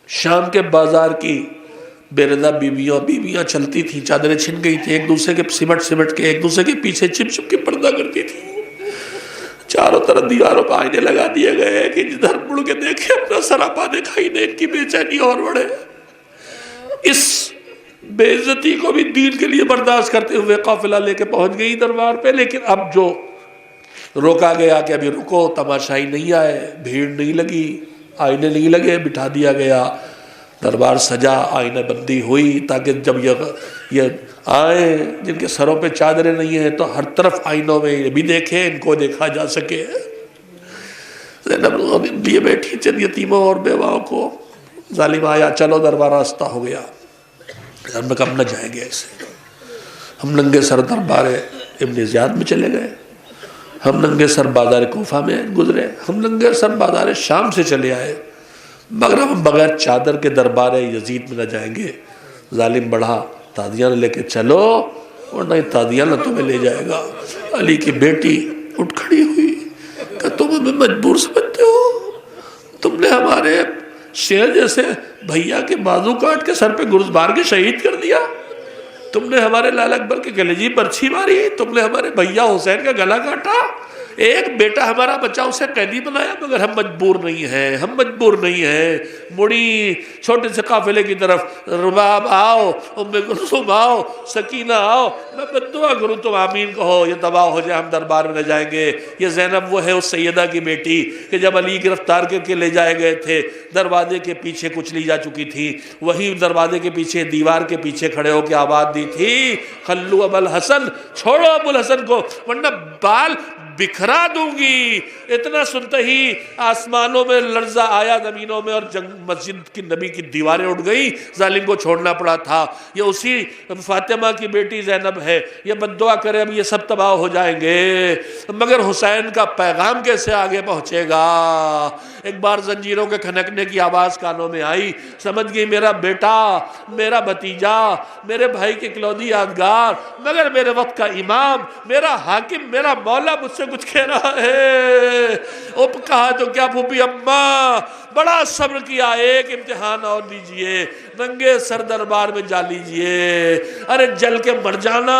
شام کے بازار کی بے رضا بیویاں چلتی تھیں، چادریں چھن گئی تھی، ایک دوسرے کے سمٹ کے ایک دوسرے کے پیچھے چھپ کے پردہ کرتی تھی. چاروں طرف دیواروں پہ آئینے لگا دیے گئے کہ جدھر مڑ کے دیکھے اپنا سراپا دکھائی دے. ان کی بے چینی اور بڑھے. اس بے عزتی کو بھی دین کے لیے برداشت کرتے ہوئے قافلہ لے کے پہنچ گئی دربار پہ. لیکن اب جو روکا گیا کہ ابھی رکو، تماشائی نہیں آئے، بھیڑ نہیں لگی، آئینے نہیں لگے، بٹھا دیا گیا. دربار سجا، آئینہ بندی ہوئی تاکہ جب یہ آئیں جن کے سروں پہ چادریں نہیں ہیں تو ہر طرف آئینوں میں یہ بھی دیکھیں، ان کو دیکھا جا سکے. زینب یہ بیٹھی چند یتیموں اور بیواؤں کو ظالم آیا، چلو دربار راستہ ہو گیا. ہم کم نہ جائیں گے ایسے. ہم ننگے سر دربار ابن زیاد میں چلے گئے، ہم ننگے سر بازار کوفہ میں گزرے، ہم ننگے سر بازار شام سے چلے آئے. مگر ہم بغیر چادر کے دربار یزید میں نہ جائیں گے. ظالم بڑھا تادیانہ لے کے چلو ورنہ تادیانہ تمہیں لے جائے گا. علی کی بیٹی اٹھ کھڑی ہوئی کہ تم ہمیں مجبور سمجھتے ہو؟ تم نے ہمارے شیر جیسے بھیا کے بازو کاٹ کے سر پہ گرز بار کے شہید کر دیا. تم نے ہمارے لال اکبر کے گلے جی برچھی ماری. تم نے ہمارے بھیا حسین کا گلا کاٹا. ایک بیٹا ہمارا بچہ اسے قیدی بنایا. مگر ہم مجبور نہیں ہیں, ہم مجبور نہیں ہیں. مڑی چھوٹے سے قافلے کی طرف رباب آؤ, ام کلثوم آؤ, سکینہ آؤ, میں بدعا کروں تم آمین کہو, یہ تباہ ہو جائے, ہم دربار میں نہ جائیں گے. یہ زینب وہ ہے اس سیدہ کی بیٹی کہ جب علی گرفتار کر کے لے جائے گئے تھے دروازے کے پیچھے کچلی جا چکی تھی. وہی دروازے کے پیچھے دیوار کے پیچھے کھڑے ہو کے آواز دی تھی, خلو ابو الحسن, چھوڑو ابو الحسن کو ورنہ بال بکھرا دوں گی. اتنا سنتے ہی آسمانوں میں لرزہ آیا, زمینوں میں, اور مسجد کی نبی کی دیواریں اٹھ گئی. ظالم کو چھوڑنا پڑا تھا. یہ اسی فاطمہ کی بیٹی زینب ہے. یہ بددعا کرے اب یہ سب تباہ ہو جائیں گے. مگر حسین کا پیغام کیسے آگے پہنچے گا؟ ایک بار زنجیروں کے کھنکنے کی آواز کانوں میں آئی. سمجھ گئی میرا بیٹا, میرا بھتیجا, میرے بھائی کے کلودی یادگار, مگر میرے وقت کا امام, میرا حاکم, میرا مولا مجھ سے کچھ کہہ رہا ہے. اب کہا تو کیا پھوپھی اماں, بڑا صبر کیا, ایک امتحان اور دیجئے, ننگے سر دربار میں جا لیجئے. ارے جل کے مر جانا,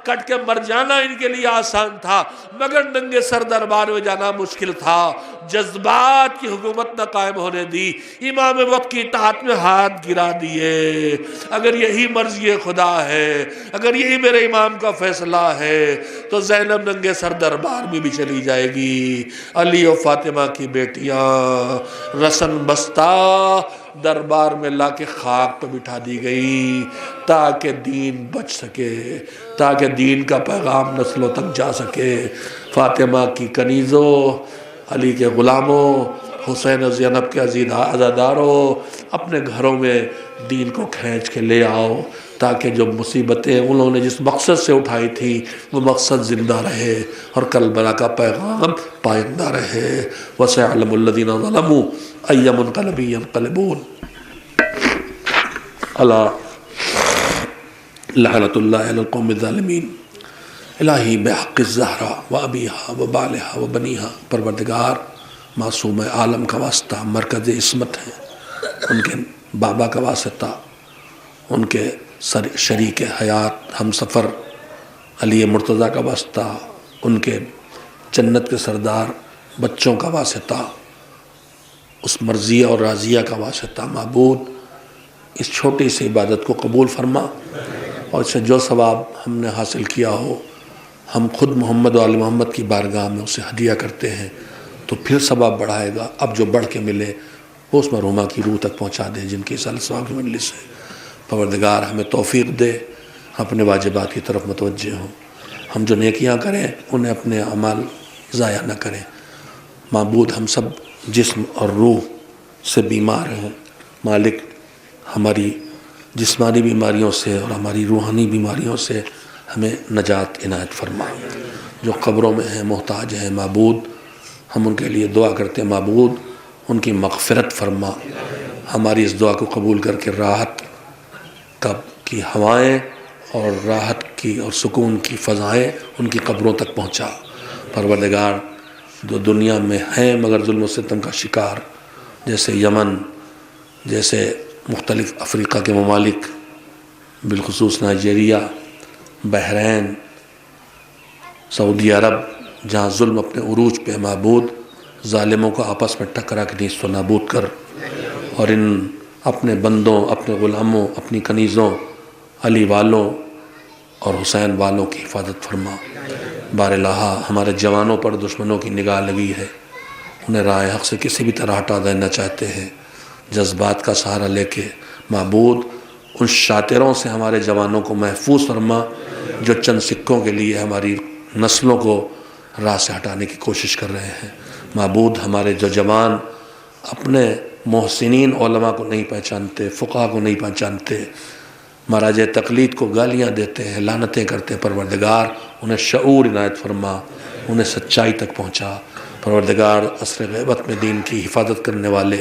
کٹ کے مر جانا ان کے لیے آسان تھا, مگر ننگے سر دربار میں جانا مشکل تھا. جذبات کی حکومت نہ قائم ہونے دی, امام وقت کی اطاعت میں ہاتھ گرا دیے. اگر یہی مرضی خدا ہے, اگر یہی میرے امام کا فیصلہ ہے, تو زینب ننگے سر دربار میں بھی چلی جائے گی. علی و فاطمہ کی بیٹیاں رسن بستہ دربار میں لا کے خاک پہ بٹھا دی گئی تاکہ دین بچ سکے, تاکہ دین کا پیغام نسلوں تک جا سکے. فاطمہ کی کنیزوں, علی کے غلاموں, حسین و زینب کے عزاداروں, اپنے گھروں میں دین کو کھینچ کے لے آؤ تاکہ جو مصیبتیں انہوں نے جس مقصد سے اٹھائی تھی وہ مقصد زندہ رہے اور کربلا کا پیغام پائندہ رہے. وَسَيَعْلَمُ الَّذِينَ ظَلَمُوا أَيَّ مُنْقَلَبٍ يَنْقَلِبُونَ. اللہ لعنت اللہ علی القوم الظالمین. الہی بحق الزہرا و ابیہا و بالہا و بنیہا, پروردگار معصوم عالم کا واسطہ مرکز عصمت ہیں, ان کے بابا کا واسطہ, ان کے شریک حیات ہم سفر علی مرتضیٰ کا واسطہ, ان کے جنت کے سردار بچوں کا واسطہ, اس مرضیہ اور راضیہ کا واسطہ. معبود اس چھوٹی سی عبادت کو قبول فرما, اور اس سے جو ثواب ہم نے حاصل کیا ہو ہم خود محمد و آل محمد کی بارگاہ میں اسے ہدیہ کرتے ہیں تو پھر ثواب بڑھائے گا. اب جو بڑھ کے ملے وہ اس مرحومہ کی روح تک پہنچا دے جن کی سال ثواب کی مجلس ہے. پروردگار ہمیں توفیق دے, اپنے واجبات کی طرف متوجہ ہوں. ہم جو نیکیاں کریں انہیں اپنے اعمال ضائع نہ کریں. معبود ہم سب جسم اور روح سے بیمار ہیں. مالک ہماری جسمانی بیماریوں سے اور ہماری روحانی بیماریوں سے ہمیں نجات عنایت فرما. جو قبروں میں ہیں محتاج ہیں معبود ہم ان کے لیے دعا کرتے ہیں, معبود ان کی مغفرت فرما. ہماری اس دعا کو قبول کر کے راحت کی ہوائیں اور راحت کی اور سکون کی فضائیں ان کی قبروں تک پہنچا. پروردگار جو دنیا میں ہیں مگر ظلم و ستم کا شکار, جیسے یمن, جیسے مختلف افریقہ کے ممالک, بالخصوص نائجیریا, بحرین, سعودی عرب, جہاں ظلم اپنے عروج پہ, معبود ظالموں کو آپس میں ٹکرا کے نیست و نابود کر, اور ان اپنے بندوں, اپنے غلاموں, اپنی کنیزوں, علی والوں اور حسین والوں کی حفاظت فرما. بار الہا ہمارے جوانوں پر دشمنوں کی نگاہ لگی ہے, انہیں راہ حق سے کسی بھی طرح ہٹا دینا چاہتے ہیں. جذبات کا سہارا لے کے معبود ان شاطروں سے ہمارے جوانوں کو محفوظ فرما جو چند سکوں کے لیے ہماری نسلوں کو راہ سے ہٹانے کی کوشش کر رہے ہیں. معبود ہمارے جو جوان اپنے محسنین علماء کو نہیں پہچانتے, فقہا کو نہیں پہچانتے, مراجع تقلید کو گالیاں دیتے ہیں, لعنتیں کرتے ہیں, پروردگار انہیں شعور عنایت فرما, انہیں سچائی تک پہنچا. پروردگار عصر غیبت میں دین کی حفاظت کرنے والے